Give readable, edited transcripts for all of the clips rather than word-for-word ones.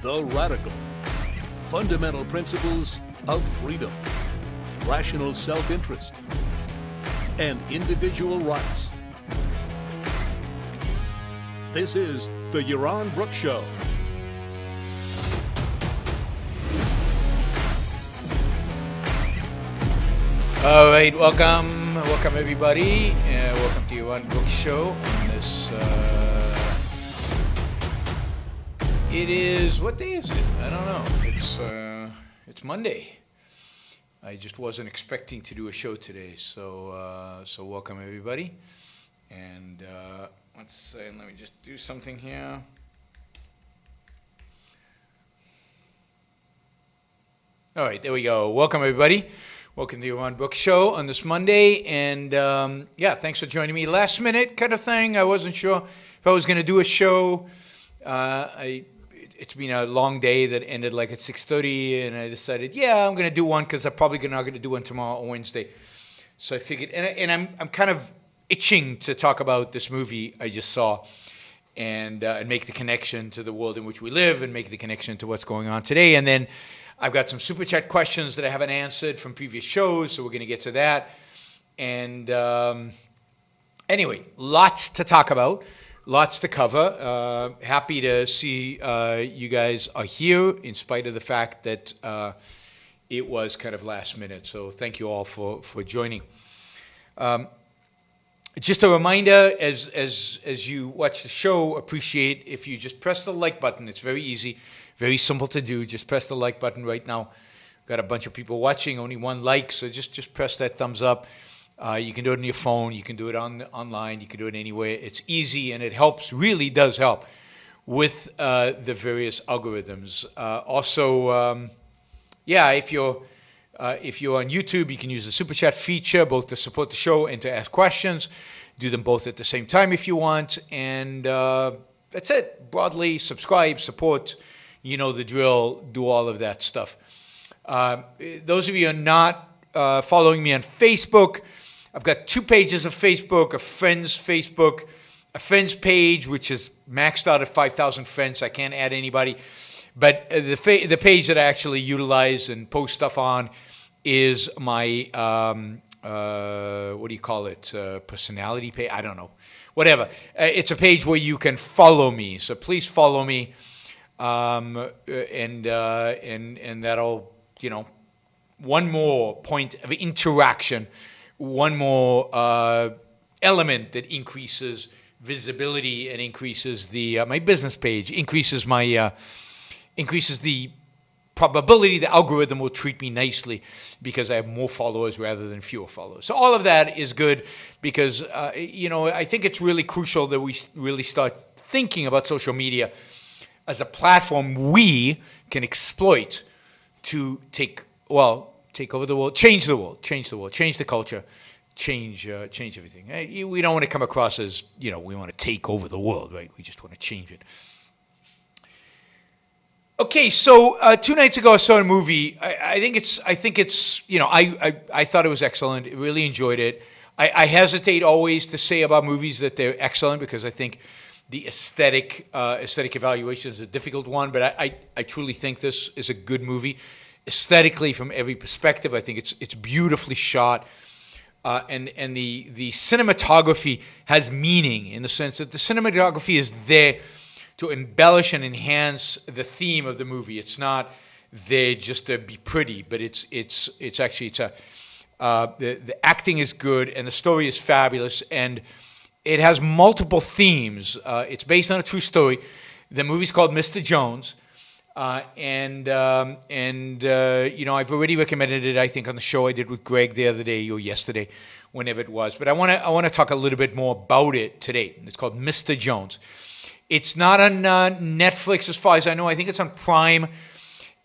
the radical. Fundamental principles of freedom, rational self-interest, and individual rights. This is the Yaron Brook Show. All right, welcome everybody. Welcome to Yaron Brook Show. On this, it is, what day is it? I don't know. It's Monday. I just wasn't expecting to do a show today, so welcome everybody. And let me just do something here. All right, there we go. Welcome everybody. Welcome to the Yaron Brook Show on this Monday, and thanks for joining me. Last minute kind of thing. I wasn't sure if I was going to do a show. It's been a long day that ended like at 6:30, and I decided, I'm going to do one because I'm probably not going to do one tomorrow or Wednesday. So I figured, and I'm kind of itching to talk about this movie I just saw, and make the connection to the world in which we live, and make the connection to what's going on today, and then I've got some super chat questions that I haven't answered from previous shows, so we're going to get to that. And anyway, lots to talk about, lots to cover. Happy to see you guys are here in spite of the fact that it was kind of last minute. So thank you all for joining. Just a reminder, as you watch the show, appreciate if you just press the like button. It's very easy. Very simple to do. Just press the like button right now. Got a bunch of people watching, only one like, so just press that thumbs up. You can do it on your phone. You can do it online. You can do it anywhere. It's easy, and it helps, really does help with the various algorithms. If you're on YouTube, you can use the Super Chat feature, both to support the show and to ask questions. Do them both at the same time if you want. And that's it. Broadly, subscribe, support. You know the drill, do all of that stuff. Those of you who are not following me on Facebook, I've got two pages of Facebook, a friend's Facebook, a friend's page, which is maxed out at 5,000 friends. I can't add anybody. But the page that I actually utilize and post stuff on is my, personality page? I don't know. Whatever. It's a page where you can follow me. So please follow me. And that'll, one more point of interaction, one more element that increases visibility and increases the my business page, increases the probability the algorithm will treat me nicely because I have more followers rather than fewer followers. So all of that is good because I think it's really crucial that we really start thinking about social media as a platform we can exploit to take over the world, change the world, change the culture, change everything. We don't want to come across as, we want to take over the world, right? We just want to change it. Okay, so 2 nights ago I saw a movie. I think it's I thought it was excellent. I really enjoyed it. I hesitate always to say about movies that they're excellent because I think the aesthetic evaluation is a difficult one, but I truly think this is a good movie. Aesthetically, from every perspective, I think it's beautifully shot, and the cinematography has meaning in the sense that the cinematography is there to embellish and enhance the theme of the movie. It's not there just to be pretty, but the acting is good and the story is fabulous and it has multiple themes. It's based on a true story. The movie's called Mr. Jones, and I've already recommended it. I think on the show I did with Greg the other day or yesterday, whenever it was. But I want to talk a little bit more about it today. It's called Mr. Jones. It's not on Netflix as far as I know. I think it's on Prime,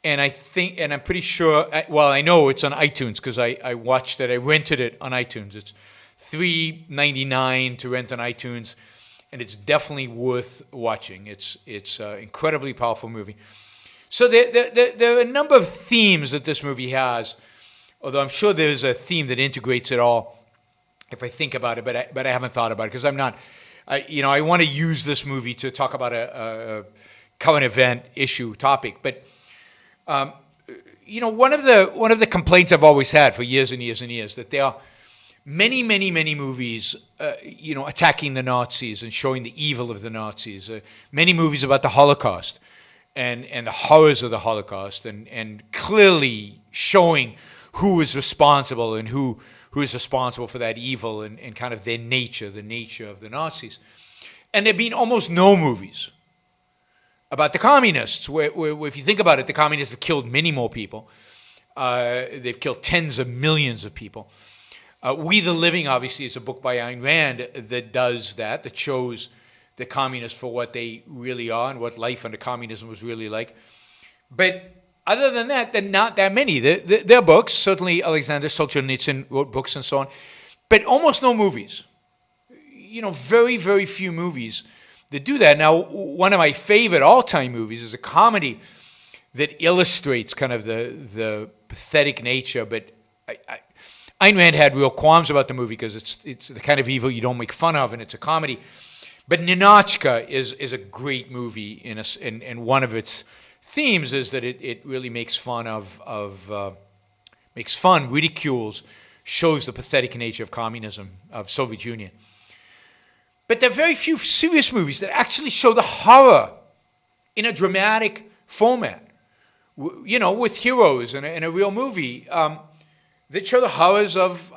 and I'm pretty sure. I know it's on iTunes because I watched it. I rented it on iTunes. It's $3.99 to rent on iTunes, and it's definitely worth watching. It's an incredibly powerful movie. So there are a number of themes that this movie has, although I'm sure there's a theme that integrates it all if I think about it, but I haven't thought about it because I'm not. I want to use this movie to talk about a current event issue topic. But one of the complaints I've always had for years and years and years, that there are many, many, many movies, attacking the Nazis and showing the evil of the Nazis. Many movies about the Holocaust and the horrors of the Holocaust, and clearly showing who is responsible and who is responsible for that evil, and kind of the nature of the Nazis. And there have been almost no movies about the communists, where if you think about it, the communists have killed many more people. They've killed tens of millions of people. We the Living, obviously, is a book by Ayn Rand that does that shows the communists for what they really are and what life under communism was really like. But other than that, there are not that many. There are books. Certainly Alexander Solzhenitsyn wrote books and so on. But almost no movies. Very, very few movies that do that. Now, one of my favorite all-time movies is a comedy that illustrates kind of the pathetic nature. But Ayn Rand had real qualms about the movie because it's the kind of evil you don't make fun of, and it's a comedy. But Ninotchka is a great movie, and one of its themes is that it really makes fun ridicules, shows the pathetic nature of communism, of Soviet Union. But there are very few serious movies that actually show the horror in a dramatic format, with heroes in a real movie that show the horrors of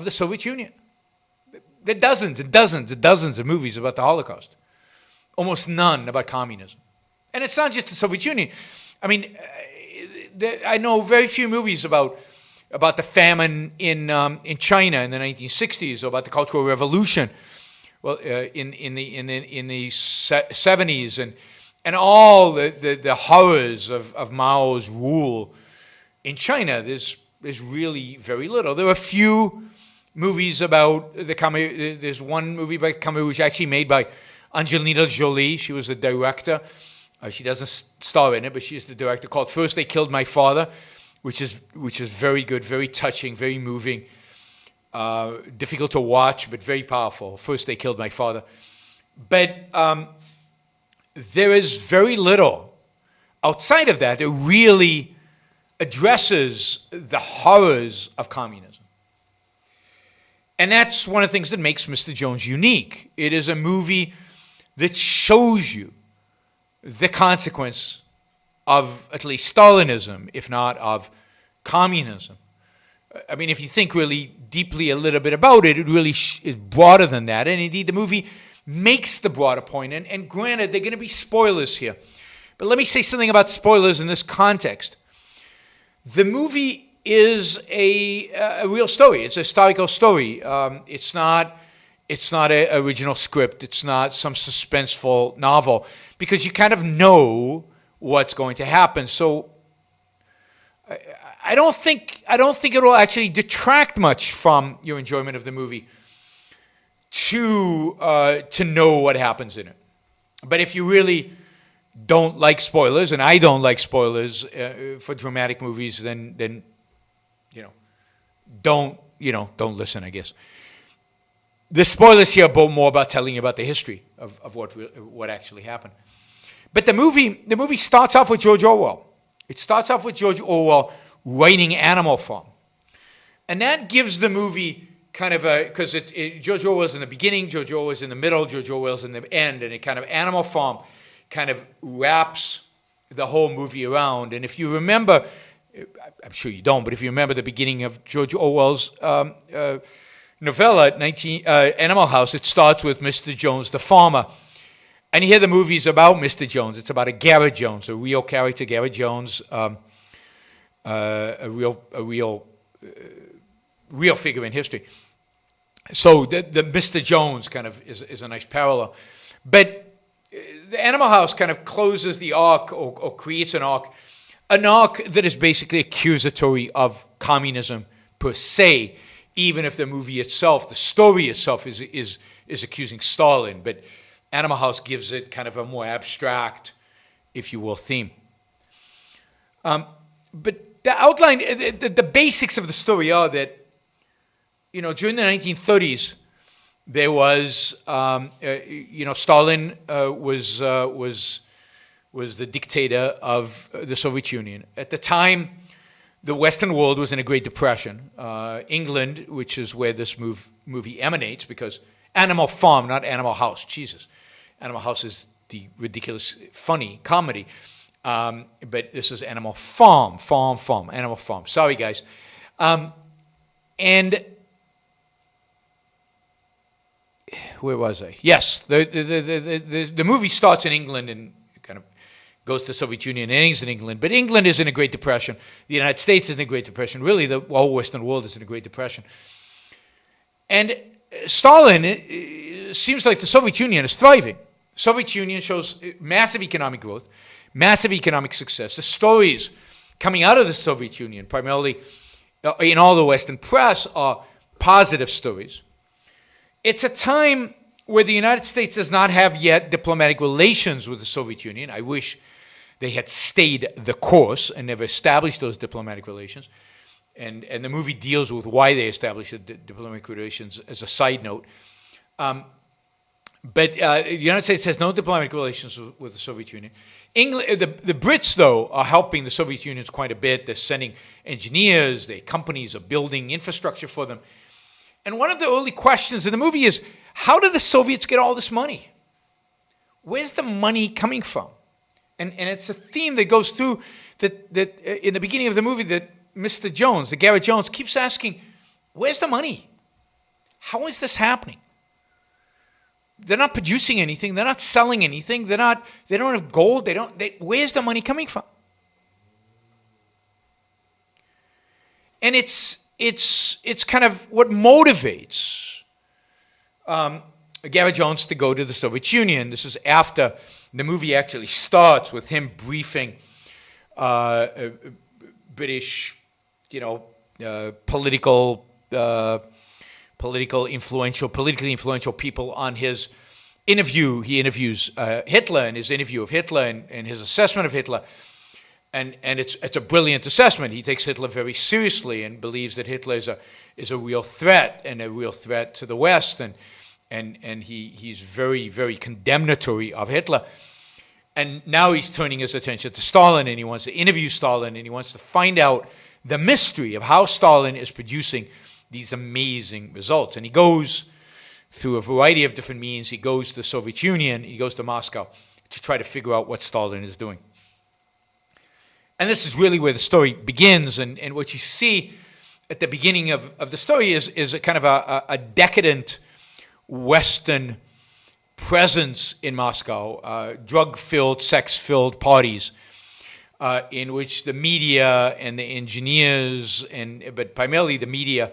the Soviet Union. There are dozens and dozens and dozens of movies about the Holocaust, almost none about communism. And it's not just the Soviet Union. I mean, I know very few movies about the famine in China in the 1960s, or about the Cultural Revolution, well, in the 70s, and all the horrors of Mao's rule in China. There's really very little. There are a few movies about the Khmer. There's one movie by Khmer Rouge actually made by Angelina Jolie. She was the director. She doesn't star in it, but she's the director, called First They Killed My Father, which is very good, very touching, very moving, difficult to watch, but very powerful. First They Killed My Father. But there is very little outside of that really addresses the horrors of communism. And that's one of the things that makes Mr. Jones unique. It is a movie that shows you the consequence of at least Stalinism, if not of communism. I mean, if you think really deeply a little bit about it, it really is broader than that. And indeed, the movie makes the broader point. And granted, there are going to be spoilers here. But let me say something about spoilers in this context. The movie is a real story. It's a historical story. It's not an original script. It's not some suspenseful novel, because you kind of know what's going to happen. So I don't think it will actually detract much from your enjoyment of the movie to know what happens in it. But if you really don't like spoilers, and I don't like spoilers for dramatic movies, then don't listen, I guess. The spoilers here are more about telling you about the history of what actually happened. But the movie starts off with George Orwell. It starts off with George Orwell writing Animal Farm. And that gives the movie kind of because George Orwell's in the beginning, George Orwell's in the middle, George Orwell's in the end, and it kind of Animal Farm kind of wraps the whole movie around. And if you remember, I'm sure you don't, but if you remember the beginning of George Orwell's novella, Animal House, it starts with Mr. Jones, the farmer. And here the movie's about Mr. Jones. It's about a Garrett Jones, a real character, Garrett Jones, a real figure in history. So the Mr. Jones kind of is a nice parallel. But the Animal House kind of closes the arc or creates an arc that is basically accusatory of communism per se, even if the movie itself, the story itself is accusing Stalin. But Animal House gives it kind of a more abstract, if you will, theme. But the outline, the basics of the story are that, during the 1930s, there was, Stalin was was the dictator of the Soviet Union. At the time, the Western world was in a Great Depression. England, which is where this movie emanates, because Animal Farm, not Animal House, Jesus. Animal House is the ridiculous, funny comedy. But this is Animal Farm, Animal Farm. Sorry, guys. And where was I? Yes, the movie starts in England and kind of goes to the Soviet Union and ends in England. But England is in a Great Depression. The United States is in a Great Depression. Really, the whole Western world is in a Great Depression. And Stalin, it seems like the Soviet Union is thriving. Soviet Union shows massive economic growth, massive economic success. The stories coming out of the Soviet Union, primarily in all the Western press, are positive stories. It's a time where the United States does not have yet diplomatic relations with the Soviet Union. I wish they had stayed the course and never established those diplomatic relations. And the movie deals with why they established the diplomatic relations as a side note. But the United States has no diplomatic relations with the Soviet Union. England, the Brits, though, are helping the Soviet Union quite a bit. They're sending engineers. Their companies are building infrastructure for them. And one of the early questions in the movie is, how did the Soviets get all this money? Where's the money coming from? And it's a theme that goes through that in the beginning of the movie that Mr. Jones, the Garrett Jones, keeps asking, where's the money? How is this happening? They're not producing anything. They're not selling anything. They don't have gold. Where's the money coming from? And it's kind of what motivates Garrett Jones to go to the Soviet Union. This is after the movie actually starts with him briefing British, politically influential people on his interview. He interviews Hitler, and his interview of Hitler and his assessment of Hitler. And it's a brilliant assessment. He takes Hitler very seriously and believes that Hitler is a real threat, and a real threat to the West, and he's very, very condemnatory of Hitler. And now he's turning his attention to Stalin, and he wants to interview Stalin, and he wants to find out the mystery of how Stalin is producing these amazing results. And he goes through a variety of different means. He goes to the Soviet Union, he goes to Moscow to try to figure out what Stalin is doing. And this is really where the story begins. And what you see at the beginning of the story is a kind of a decadent Western presence in Moscow, drug-filled, sex-filled parties in which the media and the engineers, but primarily the media,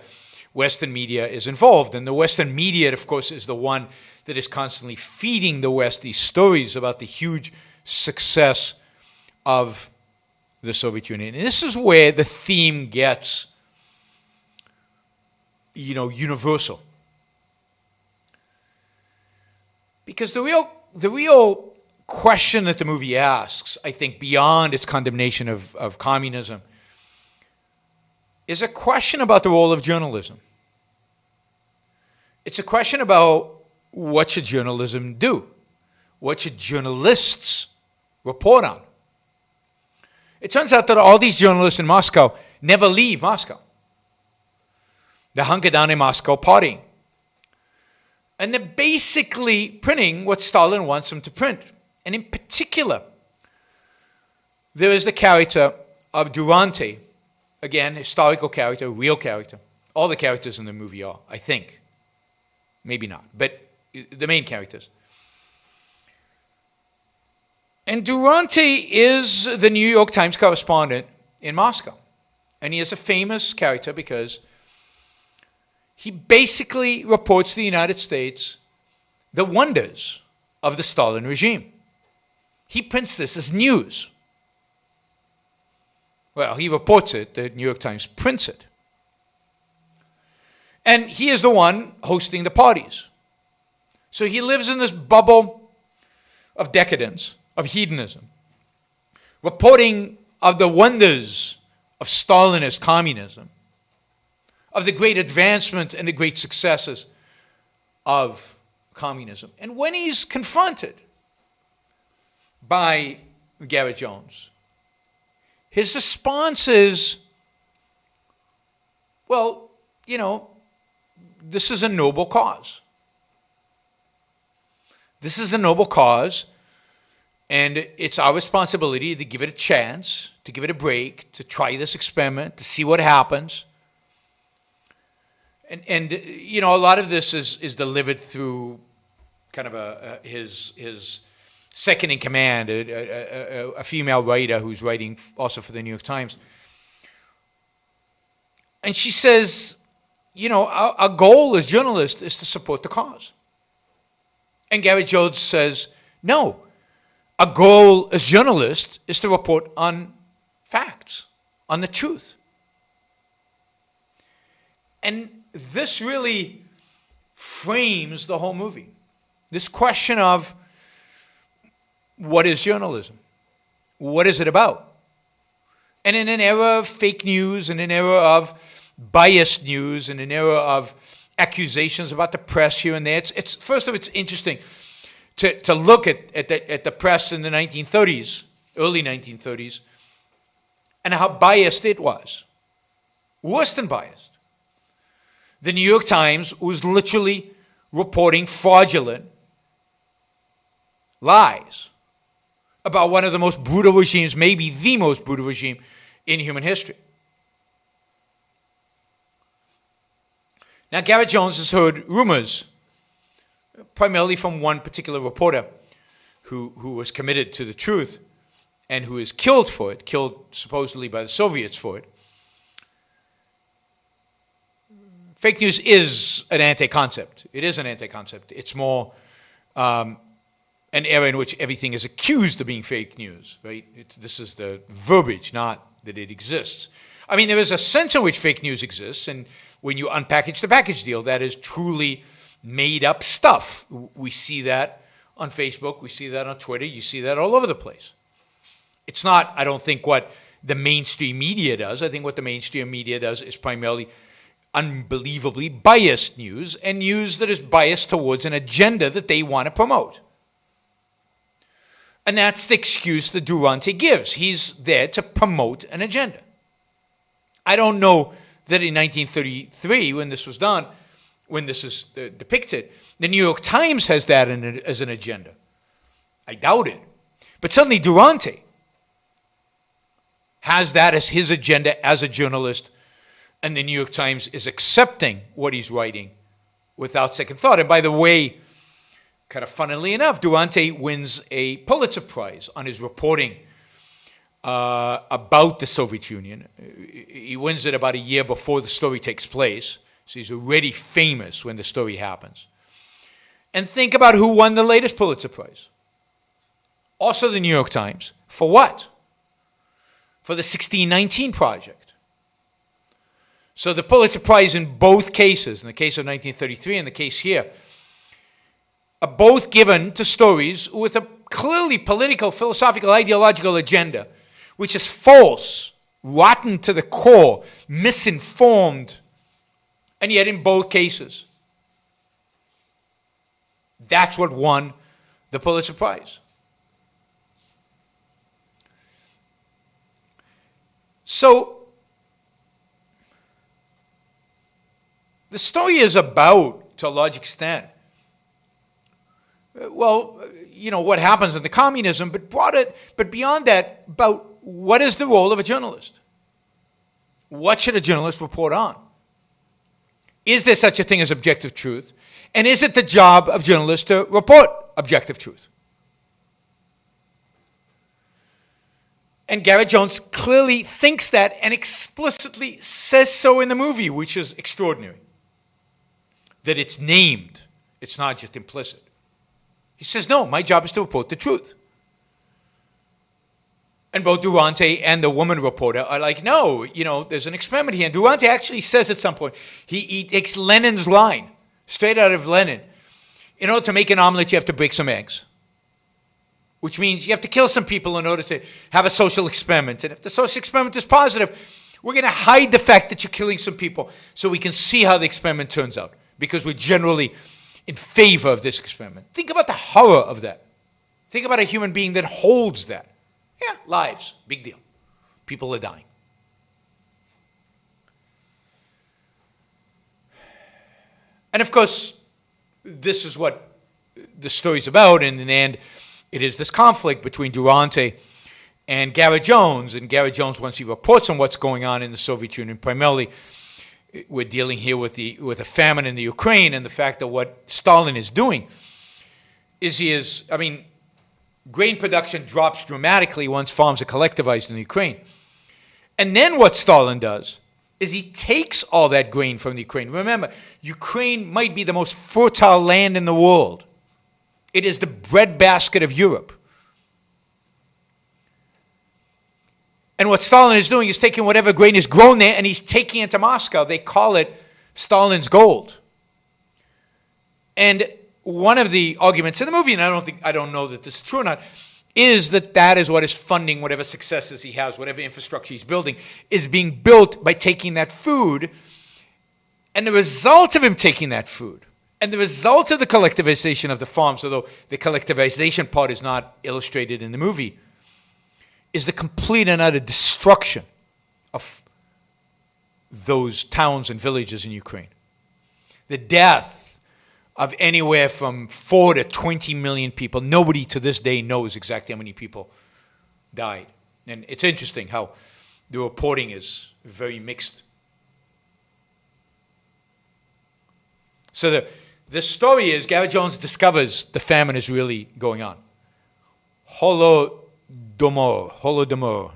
Western media, is involved. And the Western media, of course, is the one that is constantly feeding the West these stories about the huge success of the Soviet Union. And this is where the theme gets, universal. Because the real question that the movie asks, I think, beyond its condemnation of communism, is a question about the role of journalism. It's a question about what should journalism do? What should journalists report on? It turns out that all these journalists in Moscow never leave Moscow. They hunker down in Moscow partying. And they're basically printing what Stalin wants them to print. And in particular, there is the character of Durante. Again, historical character, real character. All the characters in the movie are, I think. Maybe not, but the main characters. And Durante is the New York Times correspondent in Moscow. And he is a famous character because he basically reports to the United States the wonders of the Stalin regime. He prints this as news. Well, he reports it, the New York Times prints it. And he is the one hosting the parties. So he lives in this bubble of decadence, of hedonism, reporting of the wonders of Stalinist communism, of the great advancement and the great successes of communism. And when he's confronted by Garrett Jones, his response is, well, this is a noble cause. This is a noble cause, and it's our responsibility to give it a chance, to give it a break, to try this experiment, to see what happens. And a lot of this is delivered through kind of his second in command, a female writer who's writing also for the New York Times. And she says, our goal as journalists is to support the cause. And Garrett Jones says, no, our goal as journalists is to report on facts, on the truth. And this really frames the whole movie. This question of what is journalism? What is it about? And in an era of fake news, in an era of biased news, in an era of accusations about the press here and there, it's first of all, it's interesting to look at the press in the 1930s, early 1930s, and how biased it was. Worse than biased. The New York Times was literally reporting fraudulent lies about one of the most brutal regimes, maybe the most brutal regime in human history. Now, Garrett Jones has heard rumors, primarily from one particular reporter who was committed to the truth and who is killed for it, killed supposedly by the Soviets for it. Fake news is an anti-concept. It is an anti-concept. It's more an era in which everything is accused of being fake news, right? This is the verbiage, not that it exists. I mean, there is a sense in which fake news exists, and when you unpackage the package deal, that is truly made up stuff. We see that on Facebook. We see that on Twitter. You see that all over the place. It's not, I don't think, what the mainstream media does. I think what the mainstream media does is primarily unbelievably biased news, and news that is biased towards an agenda that they want to promote. And that's the excuse that Durante gives. He's there to promote an agenda. I don't know that in 1933, when this was done, when this is depicted, the New York Times has that as an agenda. I doubt it. But suddenly Durante has that as his agenda as a journalist, and the New York Times is accepting what he's writing without second thought. And by the way, kind of funnily enough, Durante wins a Pulitzer Prize on his reporting about the Soviet Union. He wins it about a year before the story takes place, so he's already famous when the story happens. And think about who won the latest Pulitzer Prize. Also the New York Times. For what? For the 1619 Project. So the Pulitzer Prize in both cases, in the case of 1933 and the case here, are both given to stories with a clearly political, philosophical, ideological agenda, which is false, rotten to the core, misinformed, and yet in both cases, that's what won the Pulitzer Prize. So, the story is about, to a large extent, well, what happens in the communism, but beyond that, about what is the role of a journalist? What should a journalist report on? Is there such a thing as objective truth? And is it the job of journalists to report objective truth? And Garrett Jones clearly thinks that and explicitly says so in the movie, which is extraordinary. That it's named. It's not just implicit. He says, no, my job is to report the truth. And both Durante and the woman reporter are like, no, there's an experiment here. And Durante actually says at some point, he takes Lenin's line, straight out of Lenin. In order to make an omelet, you have to break some eggs. Which means you have to kill some people in order to have a social experiment. And if the social experiment is positive, we're going to hide the fact that you're killing some people so we can see how the experiment turns out. Because we're generally in favor of this experiment. Think about the horror of that. Think about a human being that holds that Yeah, lives, big deal. People are dying. And of course, this is what the story's about. And in the end, it is this conflict between Durante and Garrett Jones. And Garrett Jones, once he reports on what's going on in the Soviet Union, primarily we're dealing here with a famine in the Ukraine, and the fact that what Stalin is doing is grain production drops dramatically once farms are collectivized in the Ukraine. And then what Stalin does is he takes all that grain from the Ukraine. Remember, Ukraine might be the most fertile land in the world. It is the breadbasket of Europe. And what Stalin is doing is taking whatever grain is grown there and he's taking it to Moscow. They call it Stalin's gold. And one of the arguments in the movie, and I don't know that this is true or not, is that is what is funding whatever successes he has, whatever infrastructure he's building, is being built by taking that food. And the result of him taking that food, and the result of the collectivization of the farms, although the collectivization part is not illustrated in the movie, is the complete and utter destruction of those towns and villages in Ukraine. The death of anywhere from 4 to 20 million people. Nobody to this day knows exactly how many people died. And it's interesting how the reporting is very mixed. So the story is Garrett-Jones discovers the famine is really going on. Holodomor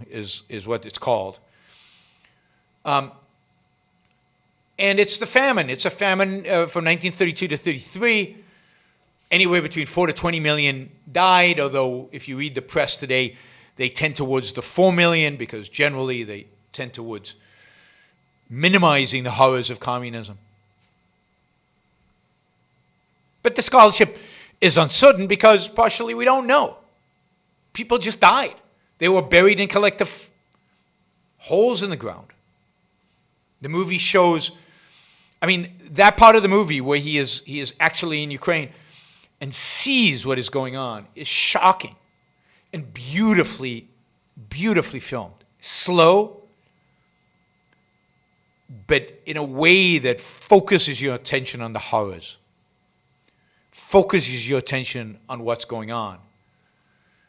is what it's called. And it's the famine. It's a famine from 1932 to 33. Anywhere between 4 to 20 million died, although if you read the press today, they tend towards the 4 million because generally they tend towards minimizing the horrors of communism. But the scholarship is uncertain because partially we don't know. People just died. They were buried in collective holes in the ground. The movie shows, that part of the movie where he is actually in Ukraine and sees what is going on is shocking and beautifully filmed. Slow, but in a way that focuses your attention on the horrors, focuses your attention on what's going on,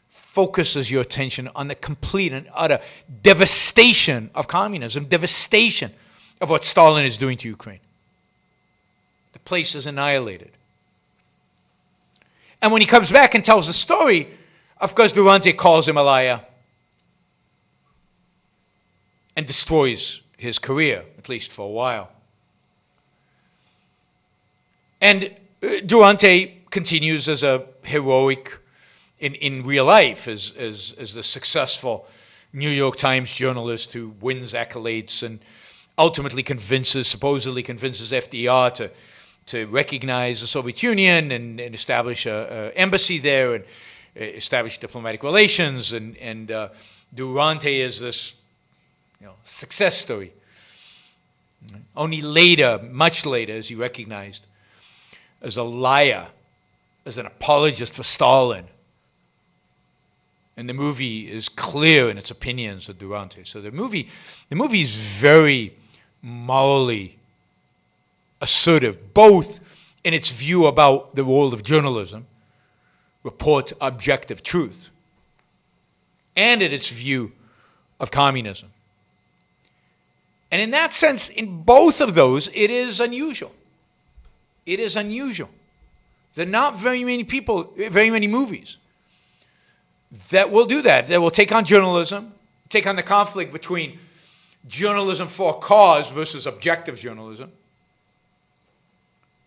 focuses your attention on the complete and utter devastation of communism, devastation of what Stalin is doing to Ukraine. The place is annihilated. And when he comes back and tells the story, of course, Durante calls him a liar and destroys his career, at least for a while. And Durante continues as a heroic, in real life, as the successful New York Times journalist who wins accolades and ultimately supposedly convinces FDR to recognize the Soviet Union and establish an embassy there and establish diplomatic relations. And Durante is this success story. Only later, much later, is he recognized as a liar, as an apologist for Stalin. And the movie is clear in its opinions of Durante. So the movie is very morally assertive, both in its view about the world of journalism, report objective truth, and in its view of communism. And in that sense, in both of those, it is unusual. It is unusual. There are not very many movies that will do that will take on journalism, take on the conflict between journalism for a cause versus objective journalism.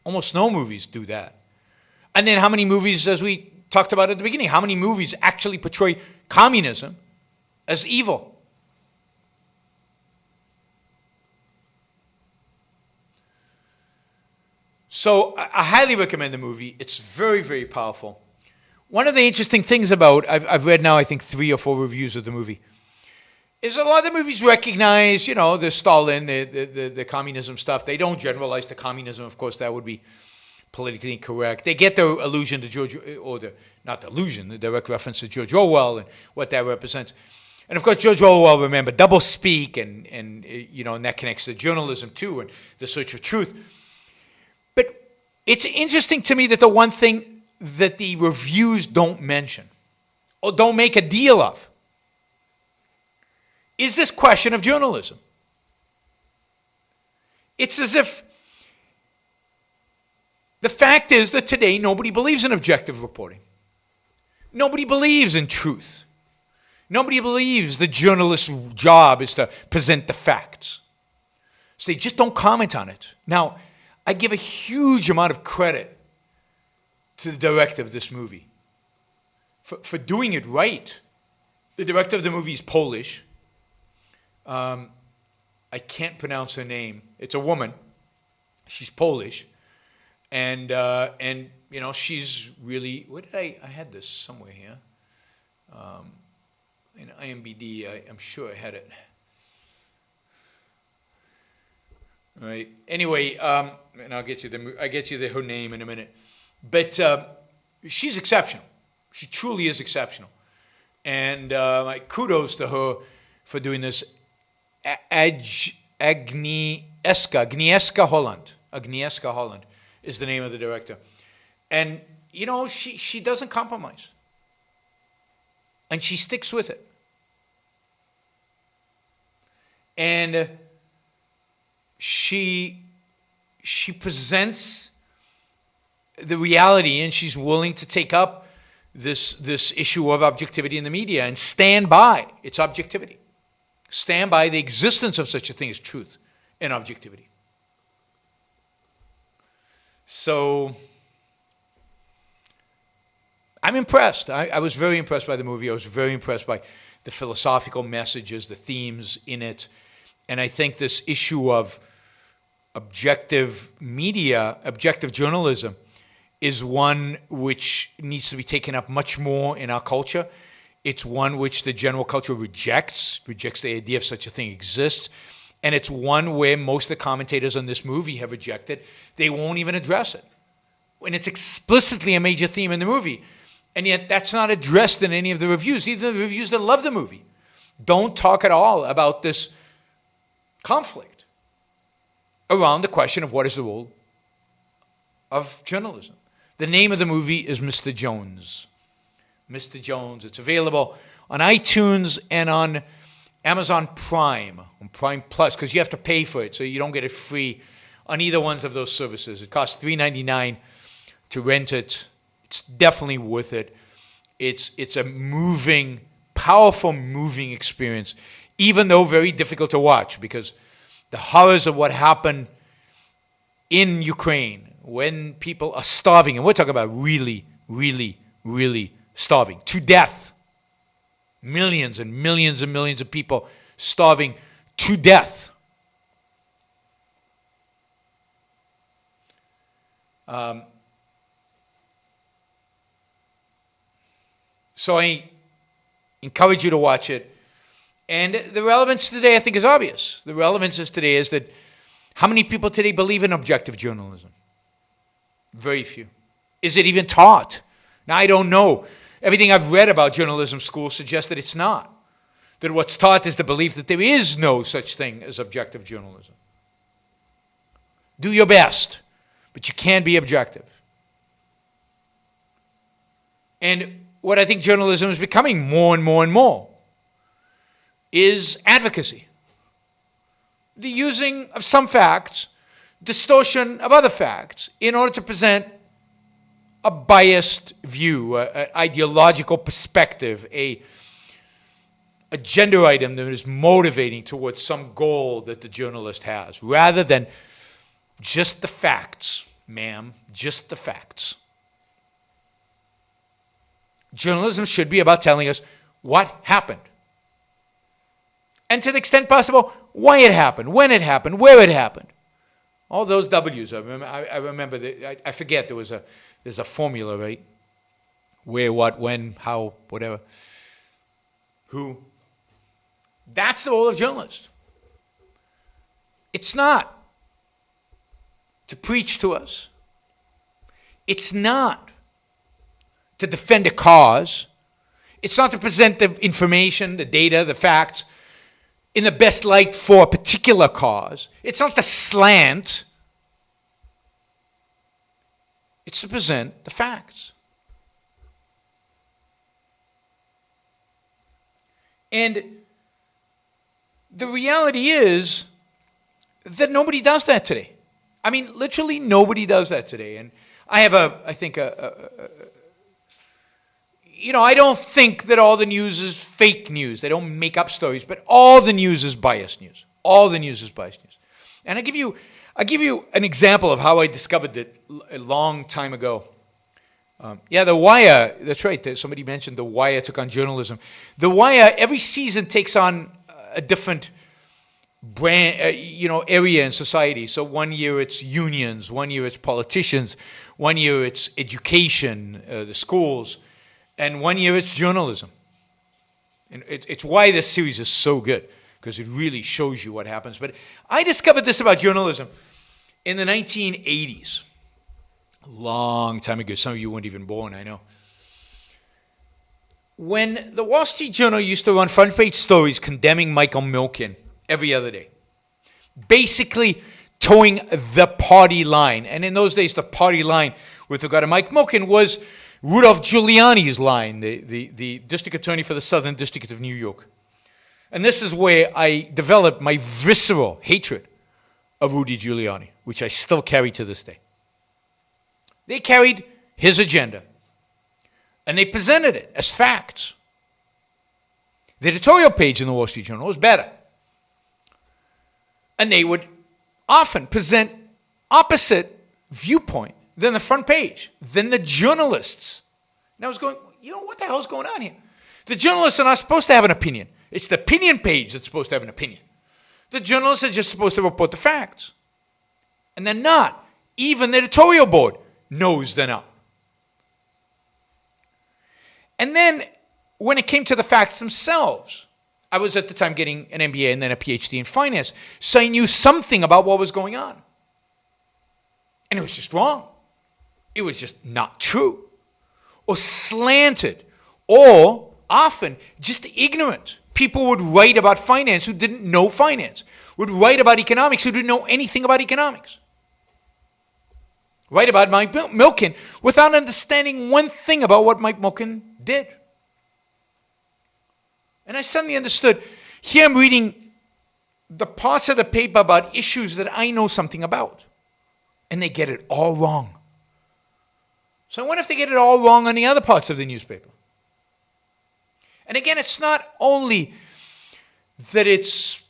Almost no movies do that. And then how many movies, as we talked about at the beginning, how many movies actually portray communism as evil? So I highly recommend the movie. It's very, very powerful. One of the interesting things I've read now, I think 3 or 4 reviews of the movie, is a lot of the movies recognize, the Stalin, the communism stuff. They don't generalize to communism. Of course, that would be politically incorrect. They get the allusion to George, or not the allusion, the direct reference to George Orwell and what that represents. And of course, George Orwell, remember, double speak, and that connects to journalism too, and the search for truth. But it's interesting to me that the one thing that the reviews don't mention, or don't make a deal of, is this question of journalism. It's as if the fact is that today nobody believes in objective reporting. Nobody believes in truth. Nobody believes the journalist's job is to present the facts. So they just don't comment on it. Now, I give a huge amount of credit to the director of this movie for doing it right. The director of the movie is Polish. I can't pronounce her name. It's a woman. She's Polish. And she's really, I had this somewhere here. In IMBD, I'm sure I had it. All right. Anyway, and I'll get you her name in a minute. But she's exceptional. She truly is exceptional. And kudos to her for doing this. Agnieszka Holland. Agnieszka Holland is the name of the director. And, she doesn't compromise. And she sticks with it. And she presents the reality, and she's willing to take up this issue of objectivity in the media and stand by its objectivity. Stand by the existence of such a thing as truth and objectivity. So I'm impressed. I was very impressed by the movie. I was very impressed by the philosophical messages, the themes in it. And I think this issue of objective media, objective journalism, is one which needs to be taken up much more in our culture. It's one which the general culture rejects the idea of such a thing exists. And it's one where most of the commentators on this movie have rejected. They won't even address it. And it's explicitly a major theme in the movie. And yet that's not addressed in any of the reviews. Even the reviews that love the movie don't talk at all about this conflict around the question of what is the role of journalism. The name of the movie is Mr. Jones. Mr. Jones. It's available on iTunes and on Amazon Prime, on Prime Plus, because you have to pay for it, so you don't get it free on either one of those services. It costs $3.99 to rent it. It's definitely worth it. It's a moving, powerful, moving experience, even though very difficult to watch, because the horrors of what happened in Ukraine when people are starving, and we're talking about really, really, really starving to death. Millions and millions and millions of people starving to death. So I encourage you to watch it. And the relevance today, I think, is obvious. The relevance today is that how many people today believe in objective journalism? Very few. Is it even taught? Now, I don't know. Everything I've read about journalism schools suggests that it's not. That what's taught is the belief that there is no such thing as objective journalism. Do your best, but you can't be objective. And what I think journalism is becoming more and more and more is advocacy. The using of some facts, distortion of other facts, in order to present a biased view, an ideological perspective, a agenda item that is motivating towards some goal that the journalist has, rather than just the facts, ma'am, just the facts. Journalism should be about telling us what happened. And to the extent possible, why it happened, when it happened, where it happened. All those W's. I remember I forget, there's a formula, right? Where, what, when, how, whatever. Who. That's the role of journalists. It's not to preach to us. It's not to defend a cause. It's not to present the information, the data, the facts in the best light for a particular cause. It's not to slant. It's to present the facts. And the reality is that nobody does that today. I mean, literally nobody does that today. And I have I don't think that all the news is fake news. They don't make up stories, but all the news is biased news. All the news is biased news. And I'll give you an example of how I discovered it a long time ago. The Wire, that's right. Somebody mentioned The Wire took on journalism. The Wire, every season takes on a different brand, area in society. So one year it's unions, one year it's politicians, one year it's education, the schools, and one year it's journalism. And it's why this series is so good, because it really shows you what happens. But I discovered this about journalism in the 1980s. A long time ago. Some of you weren't even born, I know. When the Wall Street Journal used to run front page stories condemning Michael Milken every other day, basically towing the party line. And in those days, the party line with regard to Mike Milken was Rudolph Giuliani's line, the district attorney for the Southern District of New York. And this is where I developed my visceral hatred of Rudy Giuliani, which I still carry to this day. They carried his agenda, and they presented it as facts. The editorial page in the Wall Street Journal was better. And they would often present opposite viewpoint than the front page, than the journalists. And I was going, what the hell is going on here? The journalists are not supposed to have an opinion. It's the opinion page that's supposed to have an opinion. The journalists are just supposed to report the facts. And they're not. Even the editorial board knows they're not. And then when it came to the facts themselves, I was at the time getting an MBA and then a PhD in finance, so I knew something about what was going on. And it was just wrong. It was just not true, or slanted, or often just ignorant. People would write about finance who didn't know finance, would write about economics who didn't know anything about economics. Write about Mike Milken without understanding one thing about what Mike Milken did. And I suddenly understood, here I'm reading the parts of the paper about issues that I know something about, and they get it all wrong. So I wonder if they get it all wrong on the other parts of the newspaper. And again, it's not only that it's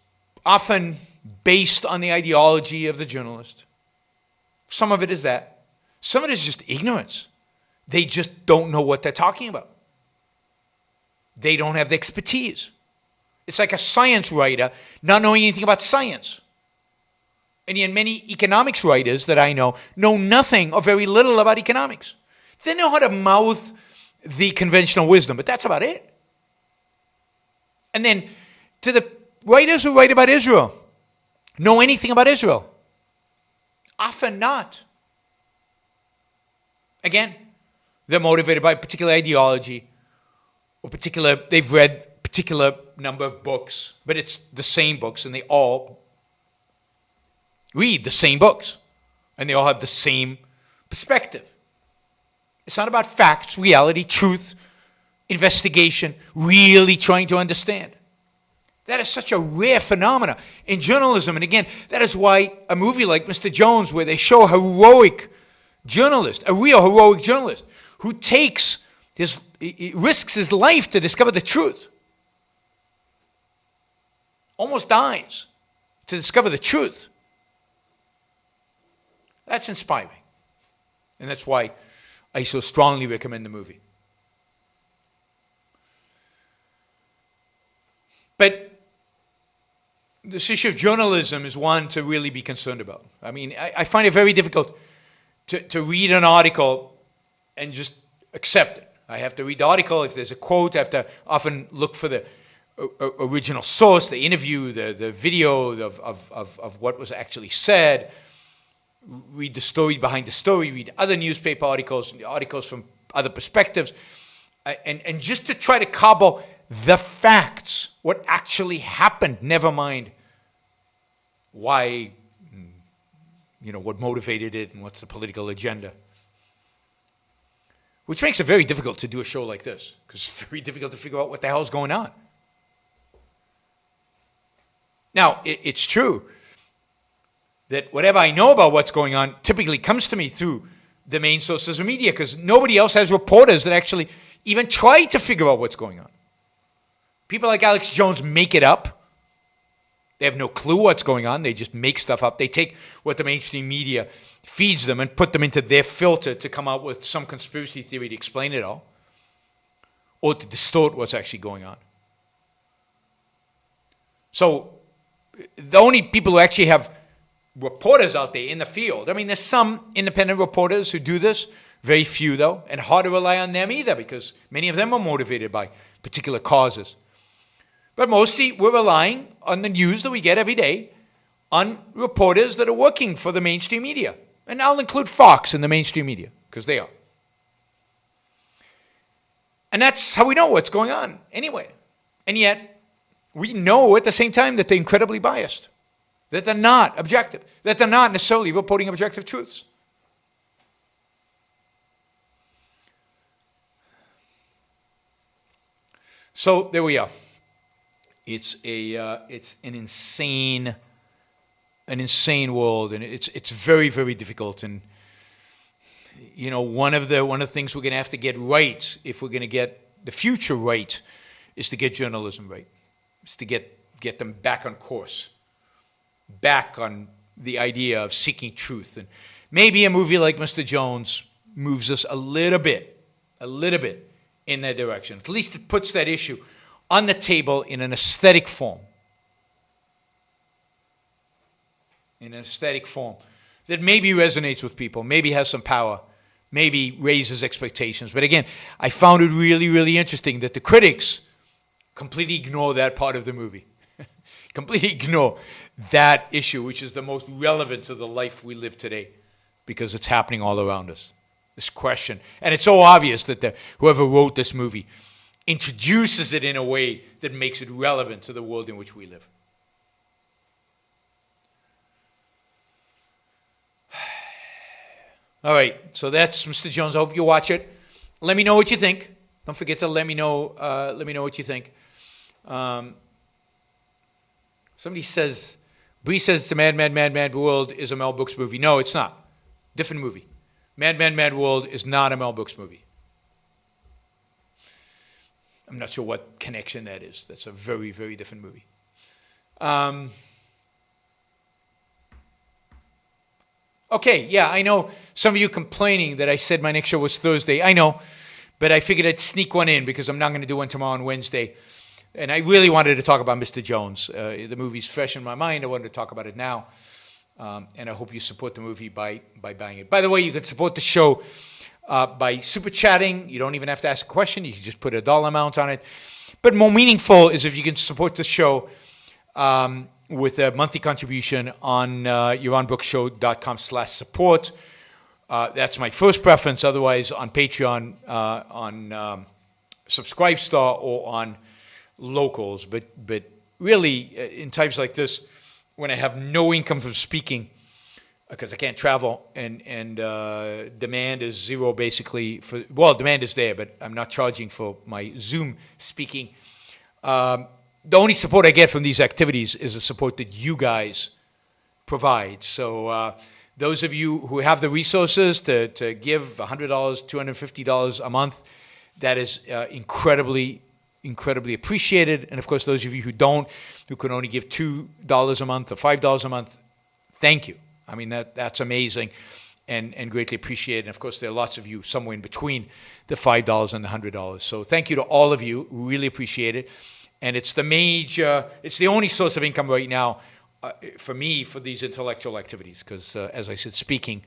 often based on the ideology of the journalist. Some of it is that. Some of it is just ignorance. They just don't know what they're talking about. They don't have the expertise. It's like a science writer not knowing anything about science. And yet many economics writers that I know nothing or very little about economics. They know how to mouth the conventional wisdom, but that's about it. And then to the writers who write about Israel, know anything about Israel? Often not. Again, they're motivated by a particular ideology, or they've read particular number of books, but it's the same books, and they all read the same books, and they all have the same perspective. It's not about facts, reality, truth, investigation, really trying to understand. That is such a rare phenomenon in journalism. And again, that is why a movie like Mr. Jones, where they show a heroic journalist, a real heroic journalist, who risks his life to discover the truth, almost dies to discover the truth. That's inspiring. And that's why I so strongly recommend the movie. But this issue of journalism is one to really be concerned about. I mean, I find it very difficult to read an article and just accept it. I have to read the article. If there's a quote, I have to often look for the original source, the interview, the video of what was actually said. read the story behind the story, read other newspaper articles from other perspectives, and just to try to cobble the facts, what actually happened, never mind why, what motivated it and what's the political agenda. Which makes it very difficult to do a show like this, because it's very difficult to figure out what the hell is going on. Now, it's true that whatever I know about what's going on typically comes to me through the main sources of media, because nobody else has reporters that actually even try to figure out what's going on. People like Alex Jones make it up. They have no clue what's going on. They just make stuff up. They take what the mainstream media feeds them and put them into their filter to come out with some conspiracy theory to explain it all, or to distort what's actually going on. So the only people who actually have reporters out there in the field, I mean, there's some independent reporters who do this, very few though, and hard to rely on them either, because many of them are motivated by particular causes. But mostly we're relying on the news that we get every day on reporters that are working for the mainstream media. And I'll include Fox in the mainstream media, because they are. And that's how we know what's going on anyway. And yet, we know at the same time that they're incredibly biased, that they're not objective, that they're not necessarily reporting objective truths. So there we are. It's an insane world, and it's very, very difficult. And one of the things we're going to have to get right, if we're going to get the future right, is to get journalism right. Is to get them back on course, back on the idea of seeking truth. And maybe a movie like Mr. Jones moves us a little bit in that direction. At least it puts that issue on the table in an aesthetic form. In an aesthetic form that maybe resonates with people, maybe has some power, maybe raises expectations. But again, I found it really, really interesting that the critics completely ignore that part of the movie. Completely ignore that issue, which is the most relevant to the life we live today, because it's happening all around us. This question. And it's so obvious that whoever wrote this movie introduces it in a way that makes it relevant to the world in which we live. All right, so that's Mr. Jones. I hope you watch it. Let me know what you think. Don't forget to let me know what you think. Somebody says, Bree says it's a Mad World is a Mel Brooks movie. No, it's not. Different movie. Mad World is not a Mel Brooks movie. I'm not sure what connection that is. That's a very, very different movie. Okay, yeah, I know some of you complaining that I said my next show was Thursday. I know, but I figured I'd sneak one in because I'm not going to do one tomorrow on Wednesday. And I really wanted to talk about Mr. Jones. The movie's fresh in my mind. I wanted to talk about it now. And I hope you support the movie by buying it. By the way, you can support the show by super chatting. You don't even have to ask a question. You can just put a dollar amount on it. But more meaningful is if you can support the show with a monthly contribution on yaronbrookshow.com/support. That's my first preference. Otherwise, on Patreon, on Subscribestar, or on Locals. But really, in times like this, when I have no income from speaking, because I can't travel, and demand is zero basically. Demand is there, but I'm not charging for my Zoom speaking. The only support I get from these activities is the support that you guys provide. So those of you who have the resources to give $100, $250 a month, that is incredibly appreciated. And of course, those of you who don't, who can only give $2 a month or $5 a month, thank you. I mean, that's amazing and greatly appreciated. And of course, there are lots of you somewhere in between the $5 and the $100. So thank you to all of you. Really appreciate it. And it's the only source of income right now for me for these intellectual activities. Because as I said, speaking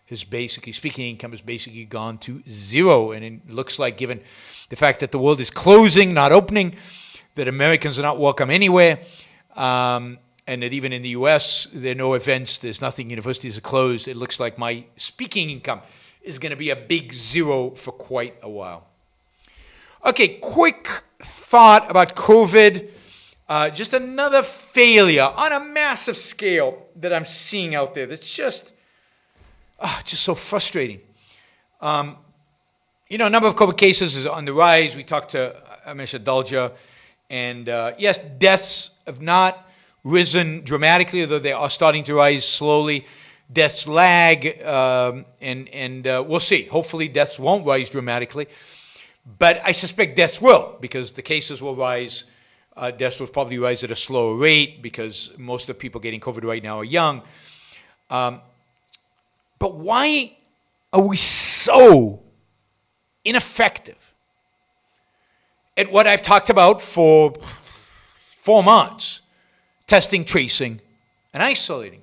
income has basically gone to zero. And it looks like, given the fact that the world is closing, not opening, that Americans are not welcome anywhere, and that even in the US, there are no events, there's nothing, universities are closed. It looks like my speaking income is going to be a big zero for quite a while. Okay, quick thought about COVID. Just another failure on a massive scale that I'm seeing out there that's just so frustrating. A number of COVID cases is on the rise. We talked to Amisha Dalja, and yes, deaths have not risen dramatically, although they are starting to rise slowly. Deaths lag, and we'll see. Hopefully deaths won't rise dramatically, but I suspect deaths will, because the cases will rise. Deaths will probably rise at a slower rate because most of the people getting COVID right now are young. But why are we so ineffective at what I've talked about for 4 months? Testing, tracing, and isolating.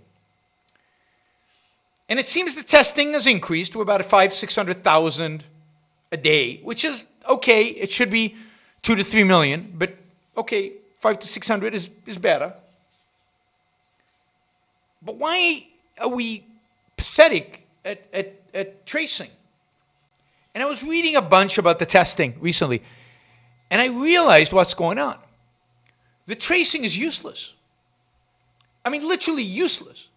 And it seems the testing has increased to about 500,000-600,000 a day, which is okay. It should be 2 to 3 million, but okay, 500 to 600 is better. But why are we pathetic at tracing? And I was reading a bunch about the testing recently, and I realized what's going on. The tracing is useless. I mean, literally useless.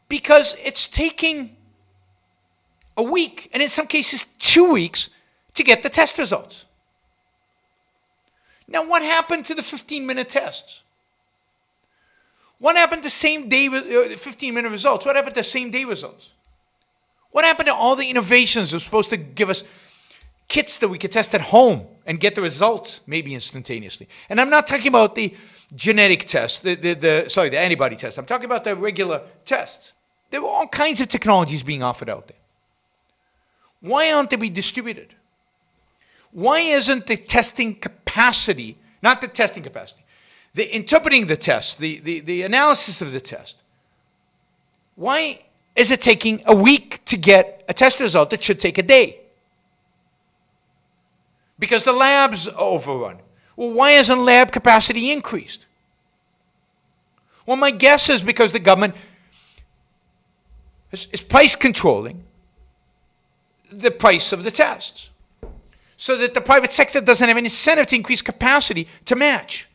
Because it's taking a week, and in some cases 2 weeks, to get the test results. Now, what happened to the 15-minute tests? What happened to same-day 15-minute results? What happened to same-day results? What happened to all the innovations that were supposed to give us kits that we could test at home and get the results maybe instantaneously? And I'm not talking about the genetic test, the antibody test. I'm talking about the regular tests. There were all kinds of technologies being offered out there. Why aren't they being distributed? Why isn't the testing capacity, not the testing capacity, the interpreting the test, the analysis of the test, why is it taking a week to get a test result that should take a day? Because the lab's overrun. Well, why isn't lab capacity increased? Well, my guess is because the government is price controlling the price of the tests, so that the private sector doesn't have an incentive to increase capacity to match.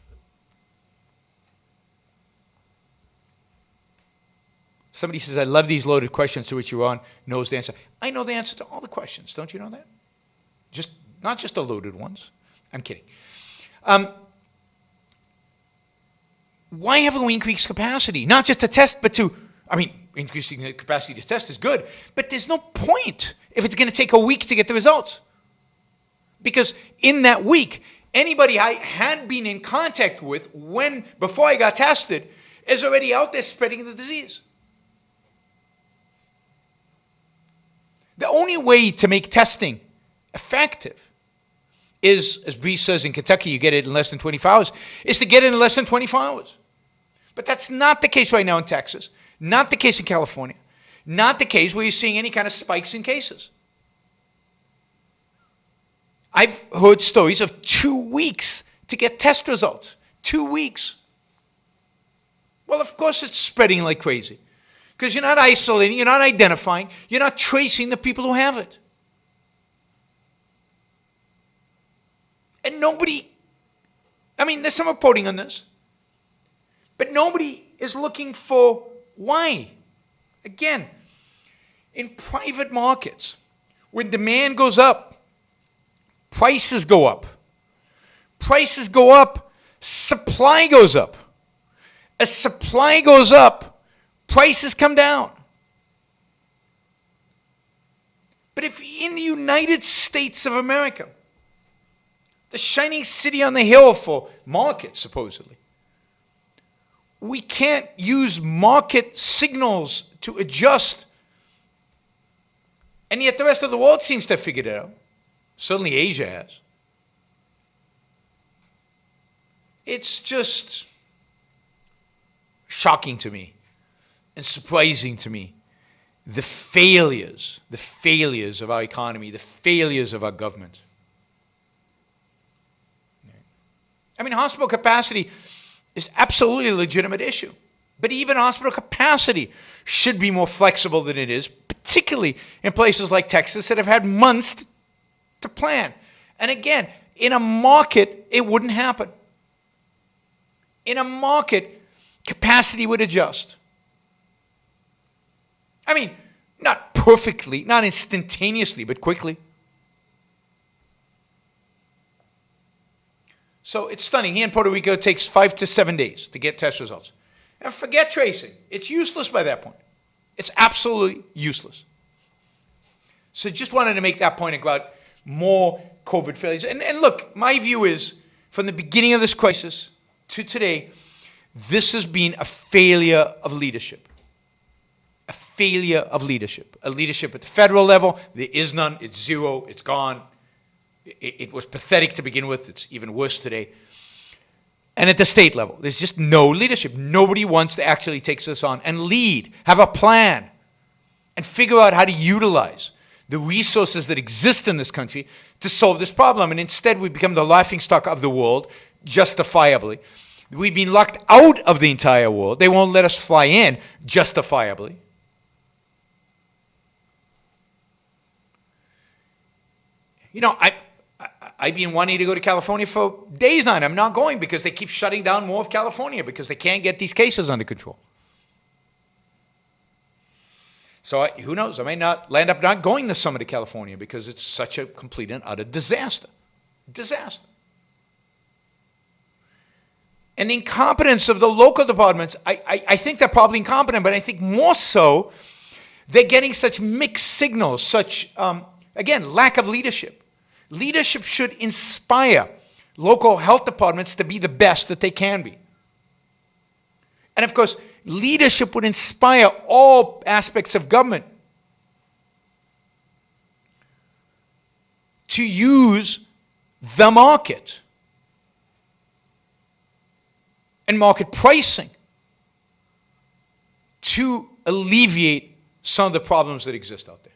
Somebody says, I love these loaded questions, to which Yaron knows the answer. I know the answer to all the questions. Don't you know that? Not just the loaded ones. I'm kidding. Why haven't we increased capacity? Not just to test, but increasing the capacity to test is good, but there's no point if it's going to take a week to get the results. Because in that week, anybody I had been in contact with before I got tested is already out there spreading the disease. The only way to make testing effective is, as Bree says in Kentucky, you get it in less than 24 hours, is to get it in less than 24 hours. But that's not the case right now in Texas, not the case in California, not the case where you're seeing any kind of spikes in cases. I've heard stories of 2 weeks to get test results. 2 weeks. Well, of course it's spreading like crazy. Because you're not isolating, you're not identifying, you're not tracing the people who have it. And there's some reporting on this, but nobody is looking for why. Again, in private markets, when demand goes up, prices go up. Prices go up, supply goes up. As supply goes up, prices come down. But if in the United States of America, the shining city on the hill for markets, supposedly, we can't use market signals to adjust, and yet the rest of the world seems to have figured it out. Certainly Asia has. It's just shocking to me and surprising to me, the failures of our economy, the failures of our government. Hospital capacity is absolutely a legitimate issue. But even hospital capacity should be more flexible than it is, particularly in places like Texas that have had months to plan. And again, in a market, it wouldn't happen. In a market, capacity would adjust. I mean, not perfectly, not instantaneously, but quickly. So it's stunning. Here in Puerto Rico, it takes 5 to 7 days to get test results. And forget tracing. It's useless by that point. It's absolutely useless. So just wanted to make that point about more COVID failures. And look, my view is, from the beginning of this crisis to today, this has been a failure of leadership. A failure of leadership. A leadership at the federal level, there is none. It's zero. It's gone. It was pathetic to begin with. It's even worse today. And at the state level, there's just no leadership. Nobody wants to actually take this on and lead, have a plan, and figure out how to utilize the resources that exist in this country to solve this problem. And instead, we become the laughingstock of the world, justifiably. We've been locked out of the entire world. They won't let us fly in, justifiably. You know, I've been wanting to go to California for days now, and I'm not going because they keep shutting down more of California because they can't get these cases under control. So who knows? I may not land up not going this summer to California because it's such a complete and utter disaster. Disaster. And the incompetence of the local departments, I think they're probably incompetent, but I think more so they're getting such mixed signals, such, again, lack of leadership. Leadership should inspire local health departments to be the best that they can be. And of course, leadership would inspire all aspects of government to use the market and market pricing to alleviate some of the problems that exist out there.